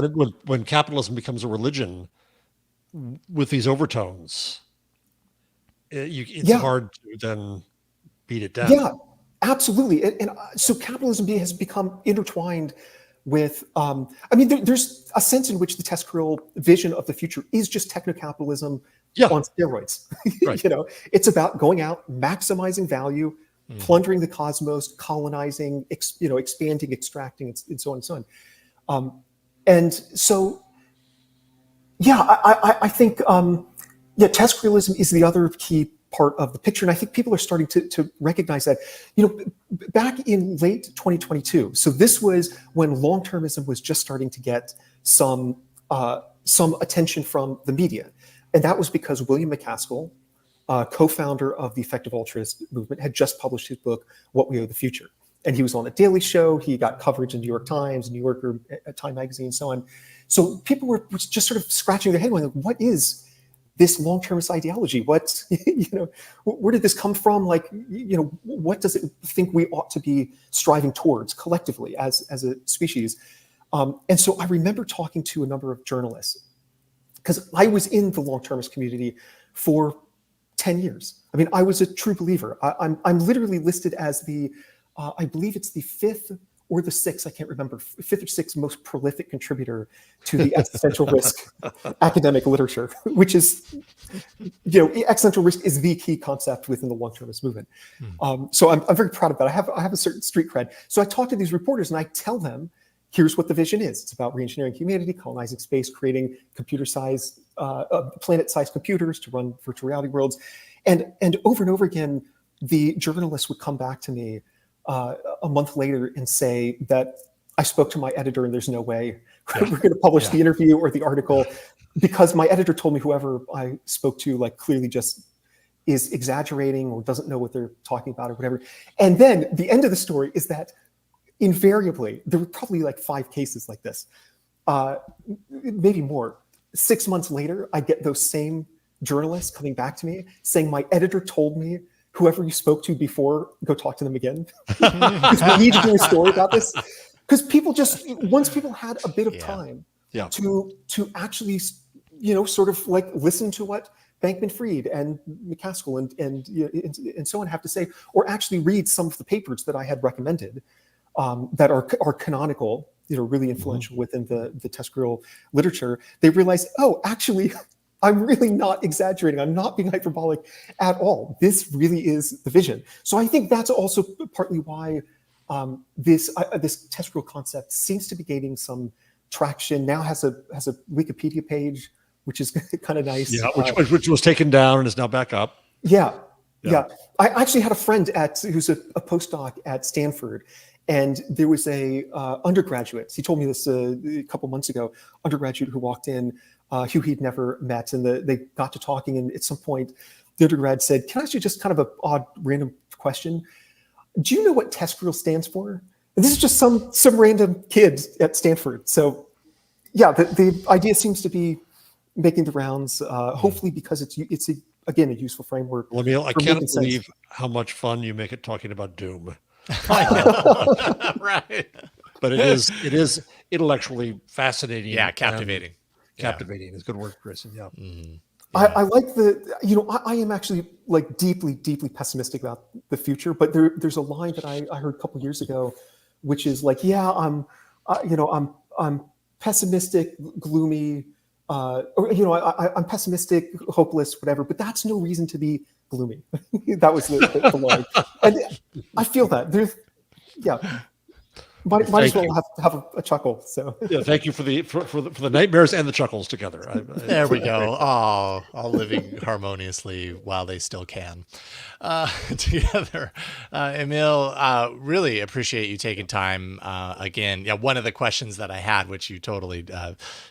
when capitalism becomes a religion with these overtones, it's hard to then beat it down. Yeah, absolutely. And so capitalism has become intertwined with, there's a sense in which the TESCREAL vision of the future is just techno-capitalism on steroids. Right. It's about going out, maximizing value, plundering the cosmos, colonizing, expanding, extracting, and so on and so on. And so, I think, TESCREALism is the other key part of the picture. And I think people are starting to recognize that, back in late 2022. So this was when long-termism was just starting to get some attention from the media. And that was because William McCaskill, co-founder of the effective altruist movement, had just published his book, What We Owe the Future. And he was on a Daily Show. He got coverage in New York Times, New Yorker, Time Magazine, and so on. So people were just sort of scratching their head going, what is this long-termist ideology? What, where did this come from? Like, what does it think we ought to be striving towards collectively as a species? And so I remember talking to a number of journalists, because I was in the long-termist community for 10 years. I mean, I was a true believer. I'm literally listed as I believe it's the 5th or the 6th, I can't remember, 5th or 6th most prolific contributor to the existential risk academic literature, which is, existential risk is the key concept within the long-termist movement. So I'm very proud of that. I have a certain street cred. So I talk to these reporters and I tell them, here's what the vision is. It's about re-engineering humanity, colonizing space, creating computer-sized, planet-sized computers to run virtual reality worlds. And over and over again, the journalists would come back to me a month later and say that I spoke to my editor and there's no way we're going to publish the interview or the article, because my editor told me whoever I spoke to like clearly just is exaggerating or doesn't know what they're talking about or whatever. And then the end of the story is that invariably, there were probably like 5 cases like this, maybe more. 6 months later, I get those same journalists coming back to me saying, my editor told me, whoever you spoke to before, go talk to them again. Because we need to do a story about this. Because people just, once people had a bit of time to actually, sort of like listen to what Bankman-Fried and McCaskill and so on have to say, or actually read some of the papers that I had recommended that are canonical, really influential within the TESCREAL literature, they realize, oh, actually, I'm really not exaggerating. I'm not being hyperbolic at all. This really is the vision. So I think that's also partly why this TESCREAL concept seems to be gaining some traction. Now has a Wikipedia page, which is kind of nice. Yeah, which was taken down and is now back up. Yeah. I actually had a friend who's a postdoc at Stanford, and there was a undergraduate. He told me this a couple months ago. Undergraduate who walked in, who he'd never met, and they got to talking. And at some point, the undergrad said, "Can I ask you just kind of an odd, random question? Do you know what TESCREAL stands for?" And this is just some random kid at Stanford. So, yeah, the idea seems to be making the rounds. Hopefully, because it's again a useful framework. Well, Emile, I can't believe how much fun you make it talking about doom. Right. But it is intellectually fascinating. Yeah, captivating. Captivating is a good word, Chris. Yeah. I like I am actually like deeply pessimistic about the future, but there's a line that I heard a couple years ago, which is like, I'm pessimistic, gloomy, I'm pessimistic, hopeless, whatever, but that's no reason to be gloomy. That was the line. And I feel that might as well have a chuckle. So yeah, thank you for the nightmares and the chuckles together. There we go. Oh, all living harmoniously while they still can together. Emile, really appreciate you taking time again. Yeah, one of the questions that I had, which you totally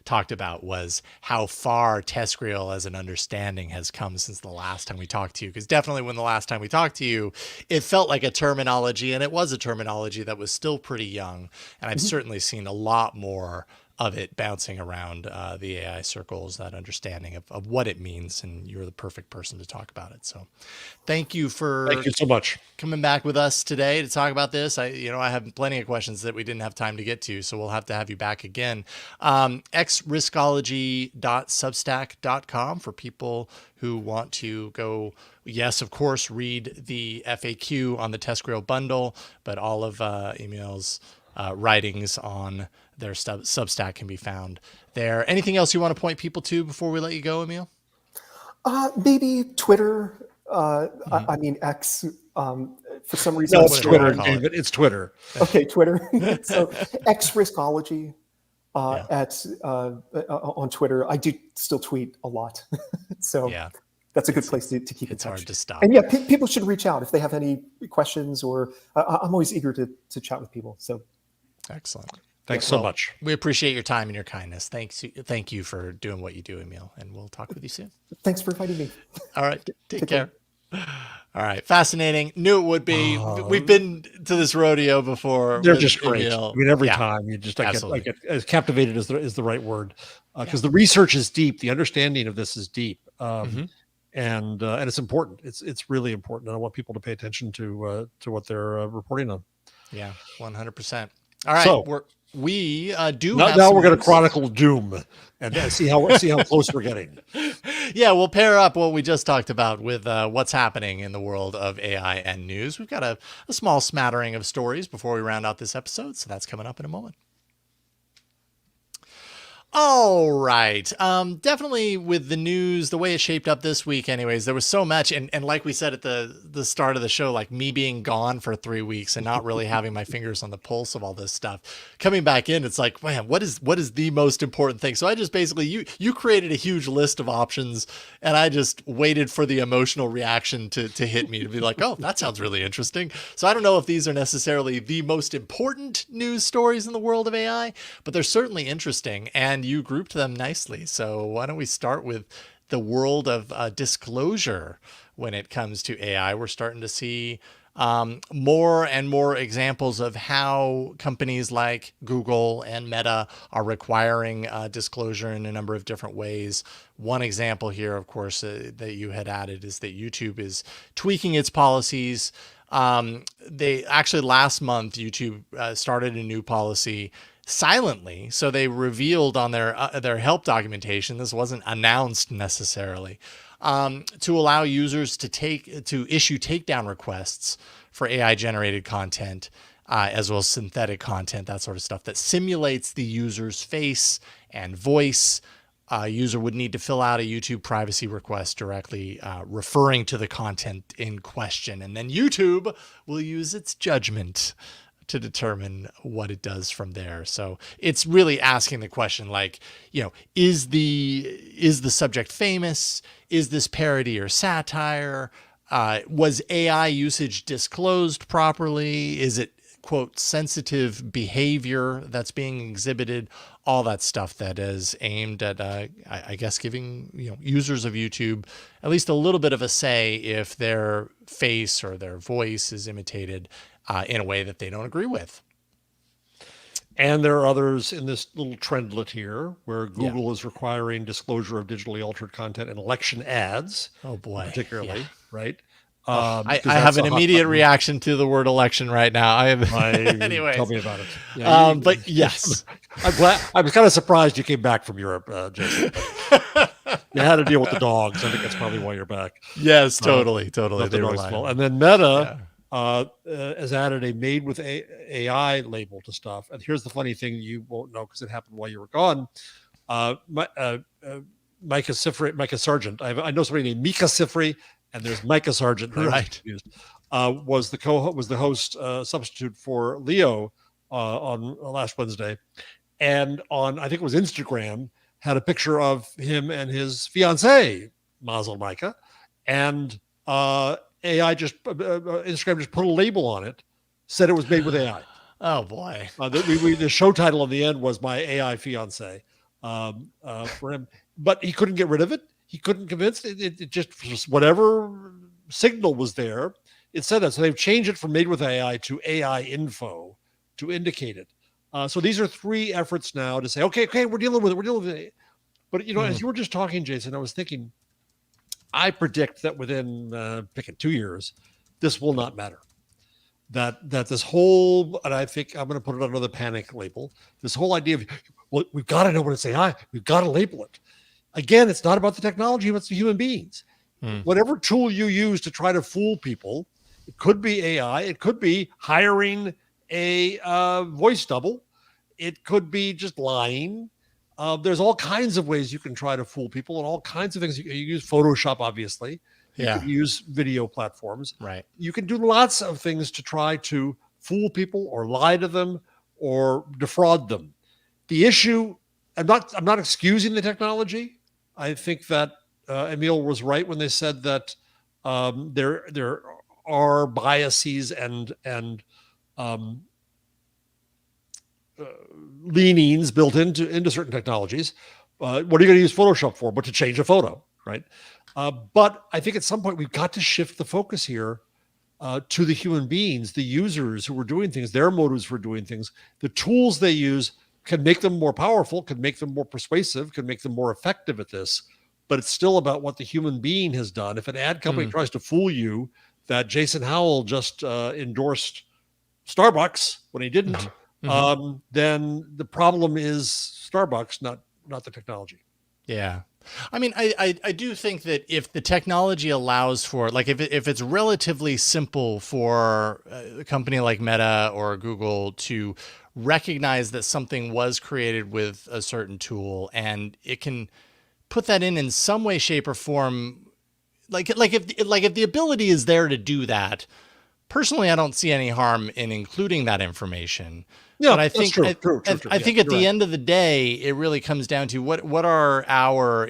talked about, was how far TESCREAL as an understanding has come since the last time we talked to you. Because definitely when the last time we talked to you, it felt like a terminology, and it was a terminology that was still pretty young. And I've certainly seen a lot more of it bouncing around the AI circles, that understanding of what it means, and you're the perfect person to talk about it. So thank you so much coming back with us today to talk about this. I have plenty of questions that we didn't have time to get to, so we'll have to have you back again. xriskology.substack.com for people who want to go, yes, of course, read the FAQ on the TESCREAL bundle, but all of Emile's writings on their Substack can be found there. Anything else you want to point people to before we let you go, Emile? Maybe Twitter. I mean X. For some reason, no, it's Twitter. David, it's Twitter. Okay, Twitter. So xriskology on Twitter. I do still tweet a lot, so that's a good place to keep in touch. It's hard to stop. And people should reach out if they have any questions, or I'm always eager to chat with people. So excellent. Thanks so much. We appreciate your time and your kindness. Thank you for doing what you do, Emile, and we'll talk with you soon. Thanks for inviting me. All right. Take care. All right. Fascinating. Knew it would be. We've been to this rodeo before. They're just great. Emile. I mean, every time you just I get as captivated is the right word, because the research is deep. The understanding of this is deep. and it's important. It's really important. And I want people to pay attention to what they're reporting on. Yeah, 100%. All right, So we do now, have now some we're going to news. chronicle doom and see how close we're getting. Yeah, we'll pair up what we just talked about with what's happening in the world of AI and news. We've got a small smattering of stories before we round out this episode, so that's coming up in a moment. All right. Definitely with the news, the way it shaped up this week anyways, there was so much. And like we said at the start of the show, like me being gone for 3 weeks and not really having my fingers on the pulse of all this stuff, coming back in, it's like, man, what is the most important thing? So I just basically, you created a huge list of options and I just waited for the emotional reaction to hit me to be like, oh, that sounds really interesting. So I don't know if these are necessarily the most important news stories in the world of AI, but they're certainly interesting. And you grouped them nicely. So why don't we start with the world of disclosure when it comes to AI? We're starting to see more and more examples of how companies like Google and Meta are requiring disclosure in a number of different ways. One example here, of course, that you had added is that YouTube is tweaking its policies. They actually last month, YouTube started a new policy silently. So they revealed on their help documentation, this wasn't announced necessarily, to allow users to issue takedown requests for AI generated content, as well as synthetic content, that sort of stuff that simulates the user's face and voice. User would need to fill out a YouTube privacy request directly referring to the content in question. And then YouTube will use its judgment to determine what it does from there. So it's really asking the question, like, is the subject famous? Is this parody or satire? Was AI usage disclosed properly? Is it, quote, sensitive behavior that's being exhibited? All that stuff that is aimed at, I guess, giving users of YouTube at least a little bit of a say if their face or their voice is imitated in a way that they don't agree with. And there are others in this little trendlet here where Google is requiring disclosure of digitally altered content in election ads. Oh boy, particularly, right? I have an immediate reaction to the word election right now. Anyway, tell me about it. Yeah, but yes, I'm glad. I was kind of surprised you came back from Europe, Jason. You had to deal with the dogs. I think that's probably why you're back. Yes, totally. They were well. And then Meta has added a made with AI label to stuff. And here's the funny thing you won't know because it happened while you were gone. Micah Sargent. I know somebody named Mika Sifri, and there's Micah Sargent. Right. Was the host substitute for Leo on last Wednesday, and on I think it was Instagram had a picture of him and his fiancee Mazel Micah, and AI Instagram just put a label on it, said it was made with AI. Oh boy! The show title on the end was "My AI Fiance" for him, but he couldn't get rid of it. He couldn't convince it. It just whatever signal was there, it said that. So they've changed it from "made with AI" to AI info to indicate it. So these are 3 efforts now to say, okay, we're dealing with it. But as you were just talking, Jason, I was thinking, I predict that within pick 2 years, this will not matter. That this whole, and I think I'm going to put it under the panic label. This whole idea of, well, we've got to know when it's AI. We've got to label it. Again, it's not about the technology, it's the human beings. Whatever tool you use to try to fool people, it could be AI, it could be hiring a voice double, it could be just lying. There's all kinds of ways you can try to fool people and all kinds of things. You use Photoshop, obviously. You can use video platforms. Right. You can do lots of things to try to fool people or lie to them or defraud them. The issue, I'm not excusing the technology. I think that Émile was right when they said that there are biases and leanings built into certain technologies. What are you going to use Photoshop for? But to change a photo, right? But I think at some point we've got to shift the focus here to the human beings, the users who are doing things, their motives for doing things. The tools they use can make them more powerful, can make them more persuasive, can make them more effective at this. but it's still about what the human being has done. If an ad company tries to fool you that Jason Howell just endorsed Starbucks when he didn't, then the problem is Starbucks, not the technology. Yeah. I mean, I do think that if the technology allows for, like, if it's relatively simple for a company like Meta or Google to recognize that something was created with a certain tool, and it can put that in some way, shape, or form, if the ability is there to do that, personally, I don't see any harm in including that information. Yeah, but I think true. I think at the end of the day, it really comes down to what are our,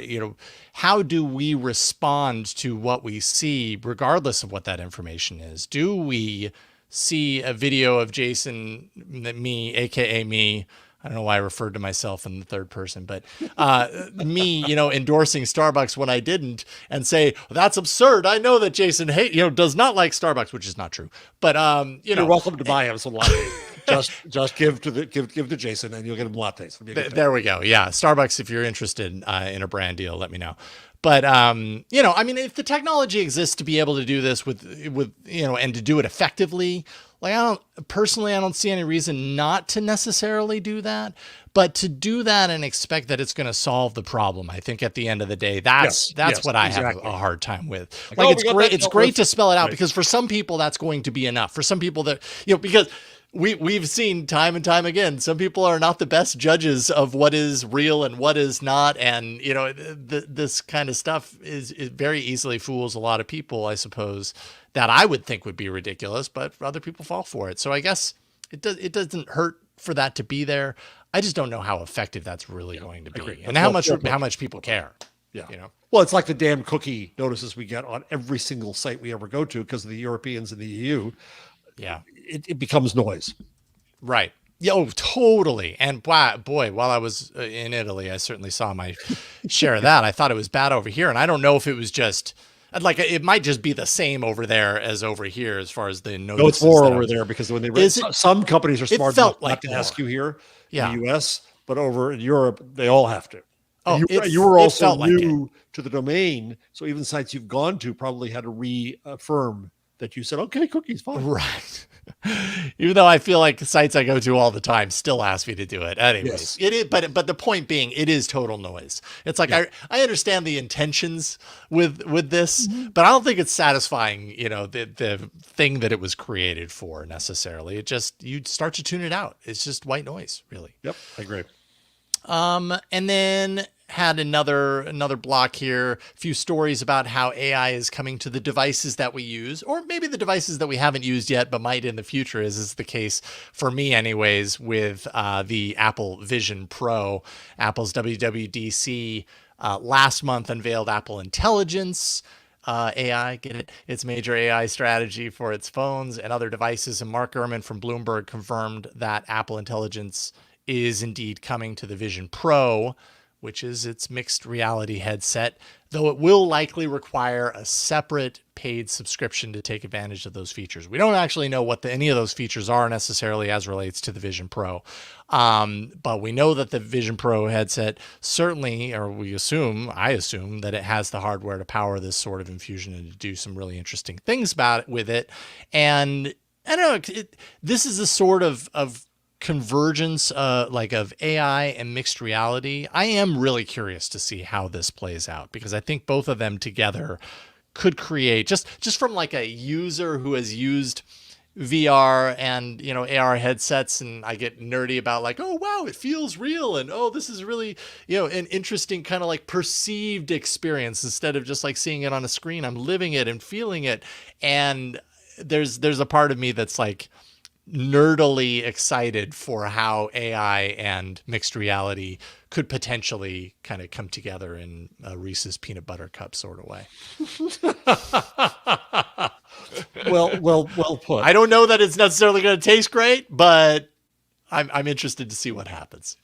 how do we respond to what we see, regardless of what that information is? Do we see a video of Jason, me, aka me? I don't know why I referred to myself in the third person, but me, endorsing Starbucks when I didn't, and say, that's absurd. I know that Jason does not like Starbucks, which is not true. But you're welcome to buy him some latte. just give to Jason, and you'll get him lattes. There we go. Yeah, Starbucks. If you're interested in a brand deal, let me know. But I mean, if the technology exists to be able to do this with and to do it effectively, like, I don't see any reason not to necessarily do that. But to do that and expect that it's going to solve the problem, I think at the end of the day, that's what I have a hard time with. Like, it's great to spell it out, because for some people that's going to be enough. For some people that, because we've seen time and time again, some people are not the best judges of what is real and what is not. And, this kind of stuff it very easily fools a lot of people, I suppose, that I would think would be ridiculous, but other people fall for it. So I guess it doesn't hurt for that to be there. I just don't know how effective that's really going to be, and how much people care. Yeah. Well, it's like the damn cookie notices we get on every single site we ever go to because of the Europeans and the EU. Yeah. It becomes noise. Right. Yeah, oh, totally. And boy, while I was in Italy, I certainly saw my share of that. I thought it was bad over here. And I don't know if it was just, like, it might just be the same over there as over here as far as the notices. No, it's more over there, because when they some companies are smart enough not to ask you here in the US, but over in Europe, they all have to. Oh, you were also new to the domain, so even sites you've gone to probably had to reaffirm that you said, okay, cookies, fine. Right. Even though I feel like sites I go to all the time still ask me to do it. Anyways, it is, but the point being, it is total noise. It's like, I understand the intentions with this, but I don't think it's satisfying, the thing that it was created for necessarily. It just, you start to tune it out. It's just white noise, really. Yep, I agree. And then had another block here, a few stories about how AI is coming to the devices that we use, or maybe the devices that we haven't used yet, but might in the future, as is the case for me anyways, with the Apple Vision Pro. Apple's WWDC last month unveiled Apple Intelligence, AI, get it? Its major AI strategy for its phones and other devices. And Mark Gurman from Bloomberg confirmed that Apple Intelligence is indeed coming to the Vision Pro, which is its mixed reality headset, though it will likely require a separate paid subscription to take advantage of those features. We don't actually know what any of those features are necessarily as relates to the Vision Pro. But we know that the Vision Pro headset certainly, or I assume that it has the hardware to power this sort of infusion and to do some really interesting things with it. And I don't know, this is a sort of convergence of AI and mixed reality. I am really curious to see how this plays out, because I think both of them together could create, just from like a user who has used VR and AR headsets, and I get nerdy about like, oh wow, it feels real, and oh, this is really an interesting kind of like perceived experience instead of just like seeing it on a screen. I'm living it and feeling it, and there's a part of me that's like nerdily excited for how AI and mixed reality could potentially kind of come together in a Reese's peanut butter cup sort of way. Well put. I don't know that it's necessarily going to taste great, but I'm interested to see what happens.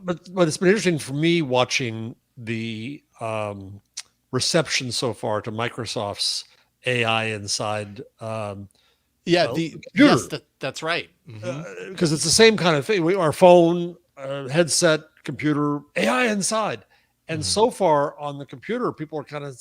But it's been interesting for me watching the reception so far to Microsoft's AI inside. Yes, that's right. Because it's the same kind of thing. Our phone, headset, computer, AI inside. And so far on the computer, people are kind of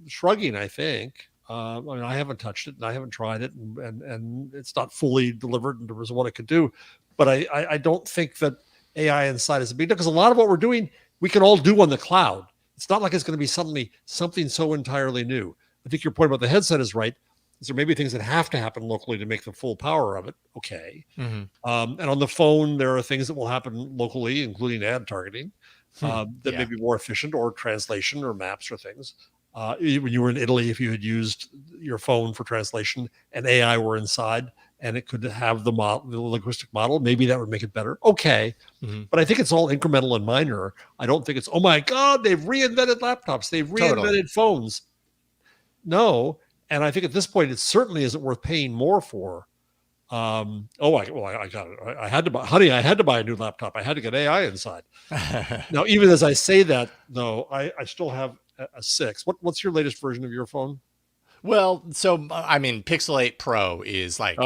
shrugging, I think. I mean, I haven't touched it and I haven't tried it, and it's not fully delivered in terms of what it could do. But I don't think that AI inside is a big deal, because a lot of what we're doing, we can all do on the cloud. It's not like it's going to be suddenly something so entirely new. I think your point about the headset is right. There may be things that have to happen locally to make the full power of it. Okay. And on the phone, there are things that will happen locally, including ad targeting, that may be more efficient, or translation or maps or things. When you were in Italy, if you had used your phone for translation and AI were inside and it could have the linguistic model, maybe that would make it better. Okay. But I think it's all incremental and minor. I don't think it's, oh my God, they've reinvented laptops. They've reinvented phones. No. And I think at this point, it certainly isn't worth paying more for. I got it. I had to buy a new laptop. I had to get AI inside. Now, even as I say that, though, I still have a 6. What's your latest version of your phone? Well, so I mean, Pixel 8 Pro is like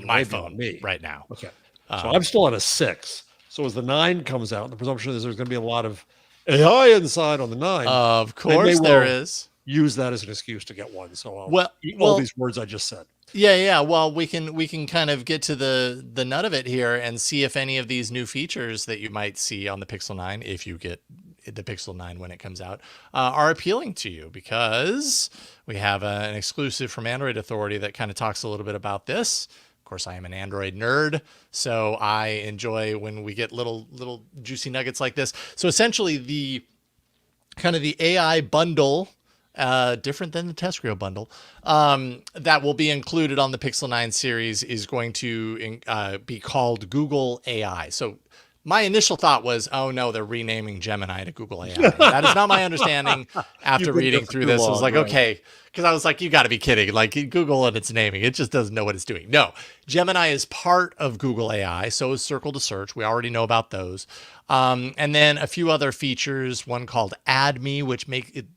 my phone right now. Okay, so I'm still on a 6. So as the 9 comes out, the presumption is there's going to be a lot of AI inside on the 9. Of course, there is. Use that as an excuse to get one. So I'll eat all these words I just said. Yeah. Well, we can kind of get to the nut of it here and see if any of these new features that you might see on the Pixel 9, if you get the Pixel 9 when it comes out, are appealing to you, because we have an exclusive from Android Authority that kind of talks a little bit about this. Of course, I am an Android nerd, so I enjoy when we get little juicy nuggets like this. So essentially, the AI bundle, different than the TESCREAL bundle, that will be included on the Pixel 9 series is going to be called Google AI. So my initial thought was, oh no, they're renaming Gemini to Google AI. That is not my understanding after reading through this. I was like, okay, because I was like, you got to be kidding. Like, Google and its naming, it just doesn't know what it's doing. No, Gemini is part of Google AI. So is Circle to Search. We already know about those. And then a few other features, one called Add Me, which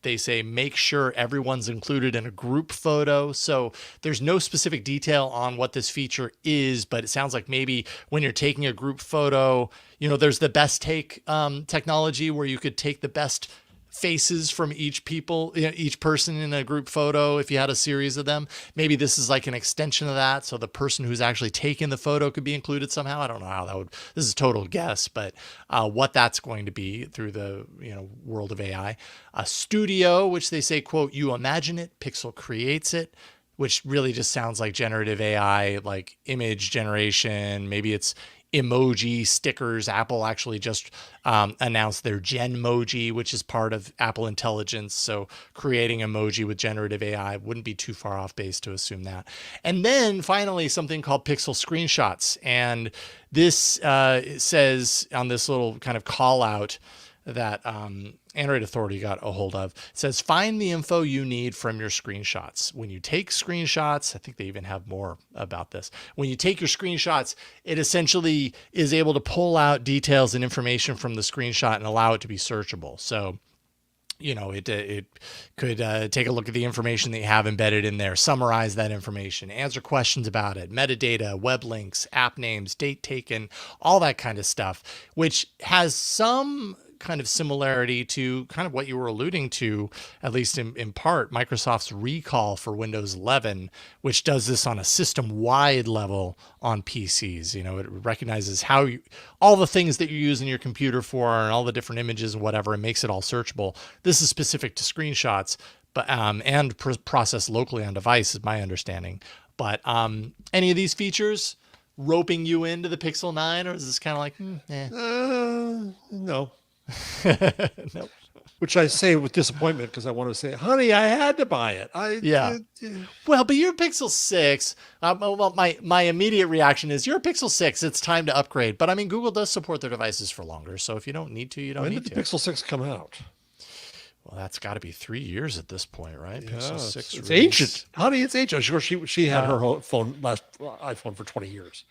they say make sure everyone's included in a group photo. So there's no specific detail on what this feature is, but it sounds like maybe when you're taking a group photo, there's the best take technology where you could take the best faces from each person in a group photo. If you had a series of them, maybe this is like an extension of that. So the person who's actually taking the photo could be included somehow. I don't know how that would, this is a total guess, but what that's going to be through the, world of AI. A studio, which they say, quote, you imagine it, Pixel creates it, which really just sounds like generative AI, like image generation. Maybe it's emoji stickers. Apple actually just announced their Genmoji, which is part of Apple Intelligence. So creating emoji with generative AI wouldn't be too far off base to assume that. And then finally, something called Pixel Screenshots. And this says on this little kind of call out that Android Authority got a hold of. It says, find the info you need from your screenshots. When you take screenshots, I think they even have more about this. When you take your screenshots, it essentially is able to pull out details and information from the screenshot and allow it to be searchable. So, it could take a look at the information that you have embedded in there, summarize that information, answer questions about it, metadata, web links, app names, date taken, all that kind of stuff, which has some kind of similarity to kind of what you were alluding to, at least in part, Microsoft's recall for Windows 11, which does this on a system-wide level on PCs. It recognizes all the things that you use in your computer for and all the different images and whatever, and makes it all searchable. This is specific to screenshots, but and processed locally on device is my understanding. But any of these features roping you into the Pixel 9, or is this kind of like, no. Nope. Which I say with disappointment, because I want to say, honey, I had to buy it. Well, but your Pixel 6, well, my immediate reaction is you're a Pixel 6. It's time to upgrade. But I mean, Google does support their devices for longer. So if you don't need to, you don't need to. When did the Pixel 6 come out? Well, that's got to be 3 years at this point, right? Yeah, Pixel 6. It's ancient. Honey, it's ancient. Sure, she had her iPhone for 20 years.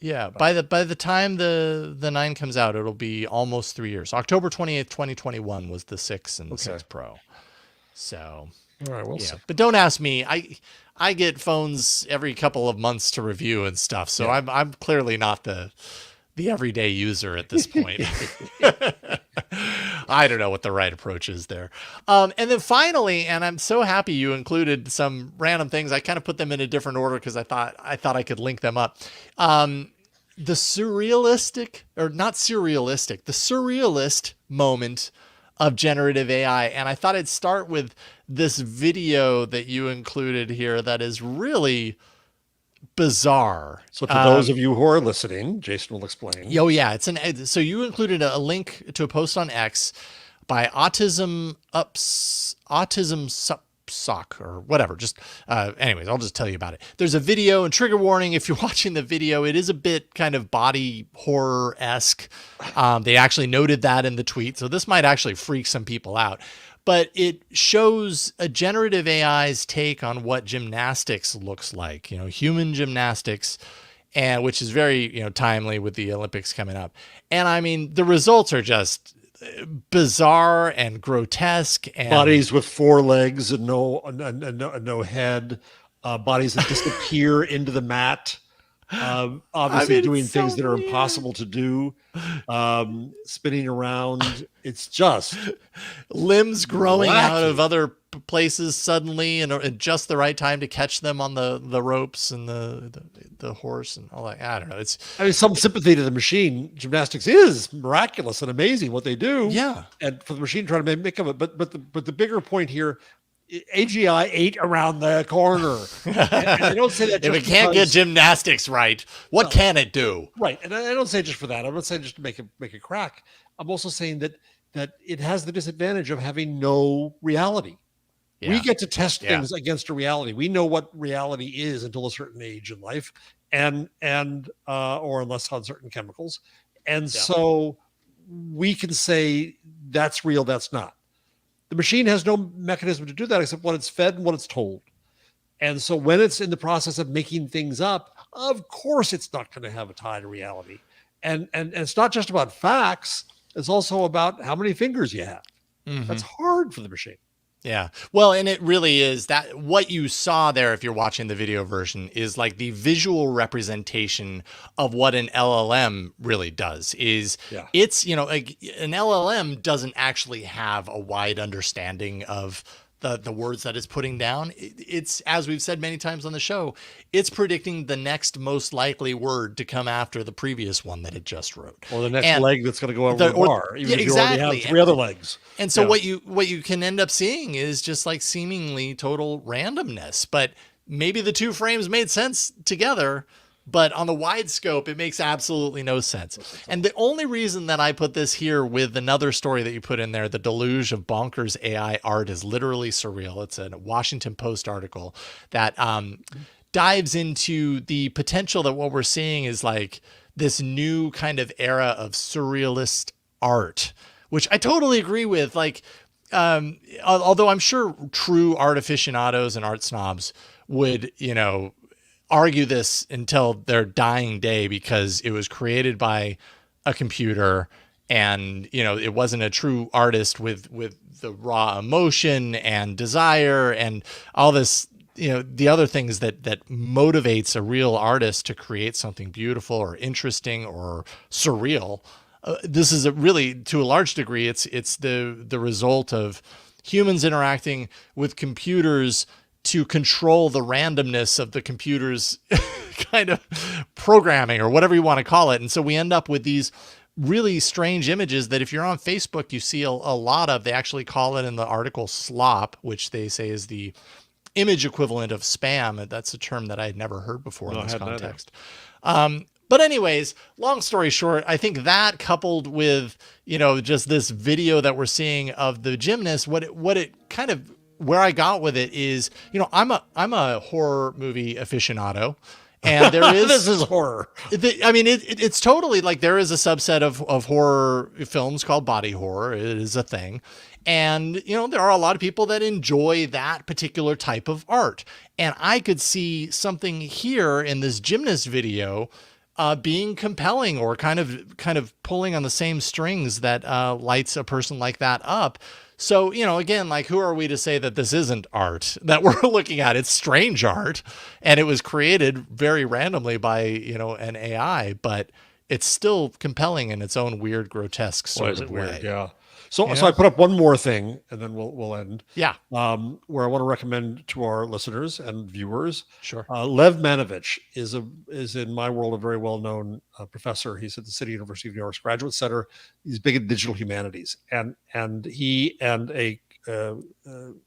Yeah, by the time the 9 comes out, it'll be almost 3 years. October 28th, 2021 was the 6 and the 6 Pro. So, all right, we'll see. But don't ask me. I get phones every couple of months to review and stuff. So I'm clearly not the everyday user at this point. I don't know what the right approach is there. And then finally, and I'm so happy you included some random things. I kind of put them in a different order because I thought I could link them up. The surrealistic, or not surrealistic, the surrealist moment of generative AI. And I thought I'd start with this video that you included here that is really bizarre. So to those of you who are listening, Jason will explain. Oh yeah, so you included a link to a post on X by Autism Sock or whatever. Just anyways, I'll just tell you about it. There's a video, and trigger warning if you're watching the video, it is a bit kind of body horror-esque. They actually noted that in the tweet, so this might actually freak some people out. But it shows a generative AI's take on what gymnastics looks like, human gymnastics, and which is very, timely with the Olympics coming up. And I mean, the results are just bizarre and grotesque. And bodies with 4 legs and no head, bodies that disappear into the mat. Obviously doing things so that are impossible to do, spinning around. It's just limbs growing wacky. Out of other places suddenly, and at just the right time to catch them on the ropes and the horse and all that. I don't know. Some sympathy to the machine. Gymnastics is miraculous and amazing what they do. Yeah, and for the machine trying to make of it. But the bigger point here. AGI ate around the corner. And I don't say that just if it can't get gymnastics right, what can it do? Right, and I don't say just for that. I'm not saying just to make it crack. I'm also saying that it has the disadvantage of having no reality. Yeah. We get to test things against a reality. We know what reality is until a certain age in life, and or unless on certain chemicals, and so we can say that's real, that's not. The machine has no mechanism to do that except what it's fed and what it's told. And so when it's in the process of making things up, of course it's not going to have a tie to reality. And it's not just about facts. It's also about how many fingers you have. Mm-hmm. That's hard for the machine. Yeah. Well, and it really is that what you saw there, if you're watching the video version, is like the visual representation of what an LLM really does. It's, an LLM doesn't actually have a wide understanding of the words that it's putting down. It's, as we've said many times on the show, it's predicting the next most likely word to come after the previous one that it just wrote. Or the next leg that's going to go over the bar, even if you already have 3 other legs. And so what you can end up seeing is just like seemingly total randomness. But maybe the 2 frames made sense together, but on the wide scope, it makes absolutely no sense. And the only reason that I put this here with another story that you put in there, the deluge of bonkers AI art is literally surreal. It's a Washington Post article that dives into the potential that what we're seeing is like this new kind of era of surrealist art, which I totally agree with. Like, although I'm sure true art aficionados and art snobs would, argue this until their dying day because it was created by a computer and, it wasn't a true artist with the raw emotion and desire and all this, the other things that motivates a real artist to create something beautiful or interesting or surreal. This is really, to a large degree, it's the result of humans interacting with computers to control the randomness of the computer's kind of programming or whatever you want to call it. And so we end up with these really strange images that if you're on Facebook, you see a lot of. They actually call it in the article slop, which they say is the image equivalent of spam. That's a term that I had never heard before in this context. But anyways, long story short, I think that coupled with, just this video that we're seeing of the gymnast, what it kind of, where I got with it is, I'm a horror movie aficionado, and there is this is horror. It's totally like there is a subset of horror films called body horror. It is a thing, and there are a lot of people that enjoy that particular type of art, and I could see something here in this gymnast video being compelling or kind of pulling on the same strings that lights a person like that up. So, again, like, who are we to say that this isn't art that we're looking at? It's strange art, and it was created very randomly by, an AI, but it's still compelling in its own weird, grotesque sort of way. Weird? Yeah. So You so know? I put up one more thing, and then we'll end. Yeah, Where I want to recommend to our listeners and viewers. sure. Lev Manovich is in my world a very well known professor. He's at the City University of New York's Graduate Center. He's big in digital humanities, and he and a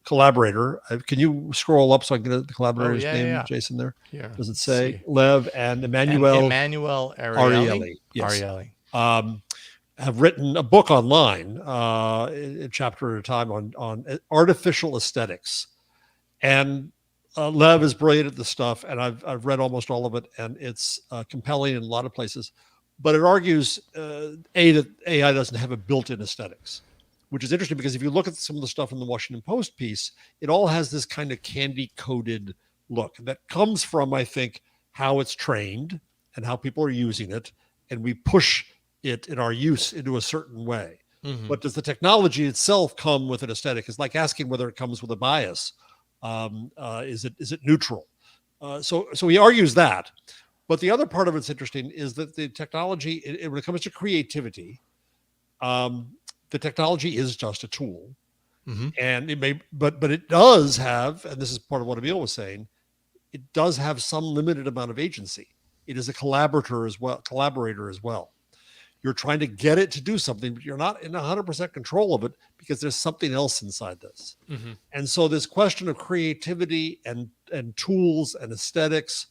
collaborator. Can you scroll up so I can get the Oh, collaborator's yeah, name, yeah. Jason? There Here, does it let's say see. Lev and And Emmanuel Emmanuel Ariely? Ariely? Yes. Ariely. Have written a book online, a chapter at a time, on artificial aesthetics, and Lev is brilliant at this stuff, and I've read almost all of it, and it's compelling in a lot of places. But it argues that AI doesn't have a built-in aesthetics, which is interesting because if you look at some of the stuff in the Washington Post piece, it all has this kind of candy-coated look that comes from, I think, how it's trained and how people are using it, and we push it in our use into a certain way. Mhm. But does the technology itself come with an aesthetic? It's like asking whether it comes with a bias. Is it neutral? So he argues that. But the other part of it's interesting is that the technology, when it comes to creativity, the technology is just a tool, Mhm. and it may, but it does have, and this is part of what Émile was saying, it does have some limited amount of agency. It is a collaborator as well. You're trying to get it to do something, but you're not in 100% control of it because there's something else inside this. Mhm. And so this question of creativity and tools and aesthetics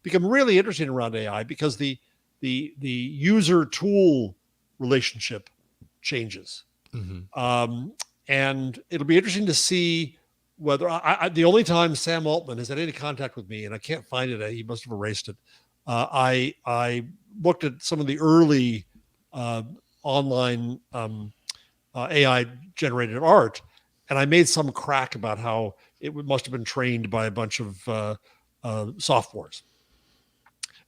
become really interesting around AI because the user tool relationship changes. Mhm. And it'll be interesting to see whether the only time Sam Altman has had any contact with me, and I can't find it, he must have erased it. I looked at some of the early online AI generated art, and I made some crack about how it must have been trained by a bunch of softwares.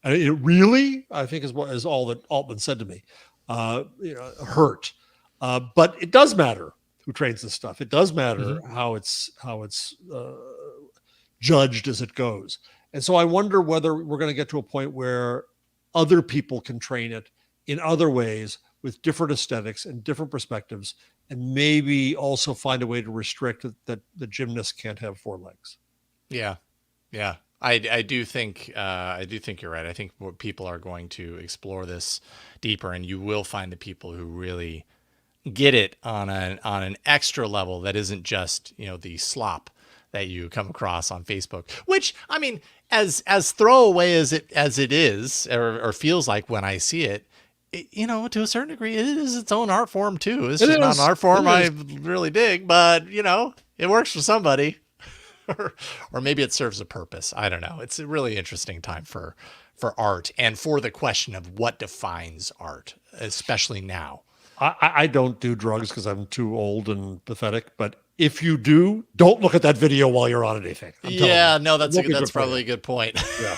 And it really, I think, is all that Altman said to me. Hurt, but it does matter who trains this stuff. It does matter Mhm. how it's judged as it goes. And so I wonder whether we're going to get to a point where other people can train it in other ways with different aesthetics and different perspectives, and maybe also find a way to restrict it, that the gymnast can't have four legs. Yeah, yeah. I do think you're right. I think more people are going to explore this deeper, and you will find the people who really get it on an extra level that isn't just, you know, the slop that you come across on Facebook. Which, I mean, as throwaway as it is, or feels like when I see it, you know, to a certain degree, it is its own art form too. It's It just not an is. art form It I is. really dig, but you know, it works for somebody. Or maybe it serves a purpose. I don't know. It's a really interesting time for art, and for the question of what defines art, especially now. I don't do drugs because I'm too old and pathetic. But if you do, don't look at that video while you're on anything. I'm telling Yeah, you. no, It won't be that's good for you. probably a good point. Yeah.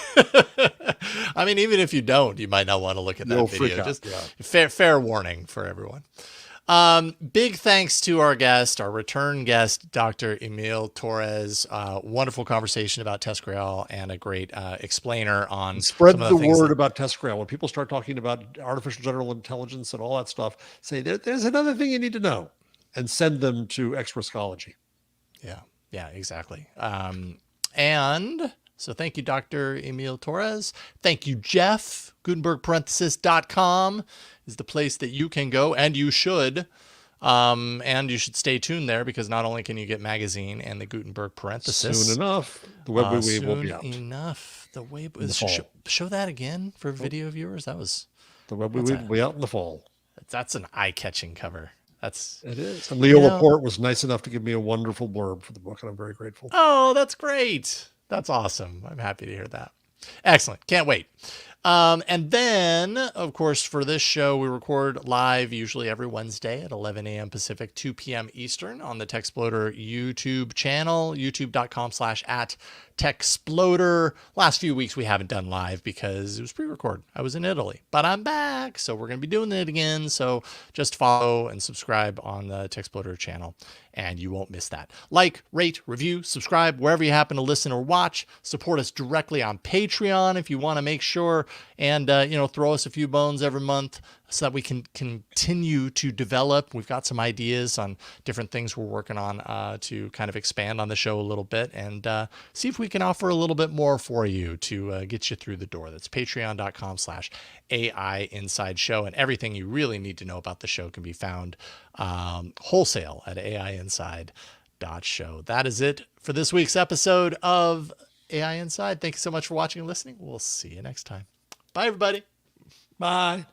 I mean, even if you don't, you might not want to look at that You'll freak video. out, Just yeah. fair warning for everyone. Big thanks to our return guest, Dr. Émile Torres. Wonderful conversation about TESCREAL, and a great explainer on Spread some of the the things word that, about TESCREAL. When people start talking about artificial general intelligence and all that stuff, say there's another thing you need to know, and send them to Expresscology. yeah, exactly. And so thank you, Dr. Émile Torres. Thank you, Jeff. Gutenberg.com is the place that you can go, and you should. And you should stay tuned there, because not only can you get magazine and the Gutenberg parenthesis. Soon enough, the Web Wave will be Soon out. enough. The Web In the fall. show that again for video viewers. The Web Wave will be out in the fall. That's an eye-catching cover. It is. And Leo Laporte was nice enough to give me a wonderful blurb for the book, and I'm very grateful. Oh, that's great. That's awesome. I'm happy to hear that. Excellent. Can't wait. And then, of course, for this show, we record live usually every Wednesday at 11 a.m. Pacific, 2 p.m. Eastern on the TechSploder YouTube channel, youtube.com/@ TECHsploder. Last few weeks we haven't done live because it was pre-recorded. I was in Italy, but I'm back, so we're going to be doing it again. So just follow and subscribe on the TECHsploder channel, and you won't miss that. Like, rate, review, subscribe wherever you happen to listen or watch. Support us directly on Patreon if you want to make sure, and throw us a few bones every month so that we can continue to develop. We've got some ideas on different things we're working on to kind of expand on the show a little bit and see if we can offer a little bit more for you to get you through the door. That's patreon.com/AI Inside Show. And everything you really need to know about the show can be found wholesale at AIinside.show. That is it for this week's episode of AI Inside. Thank you so much for watching and listening. We'll see you next time. Bye, everybody. Bye.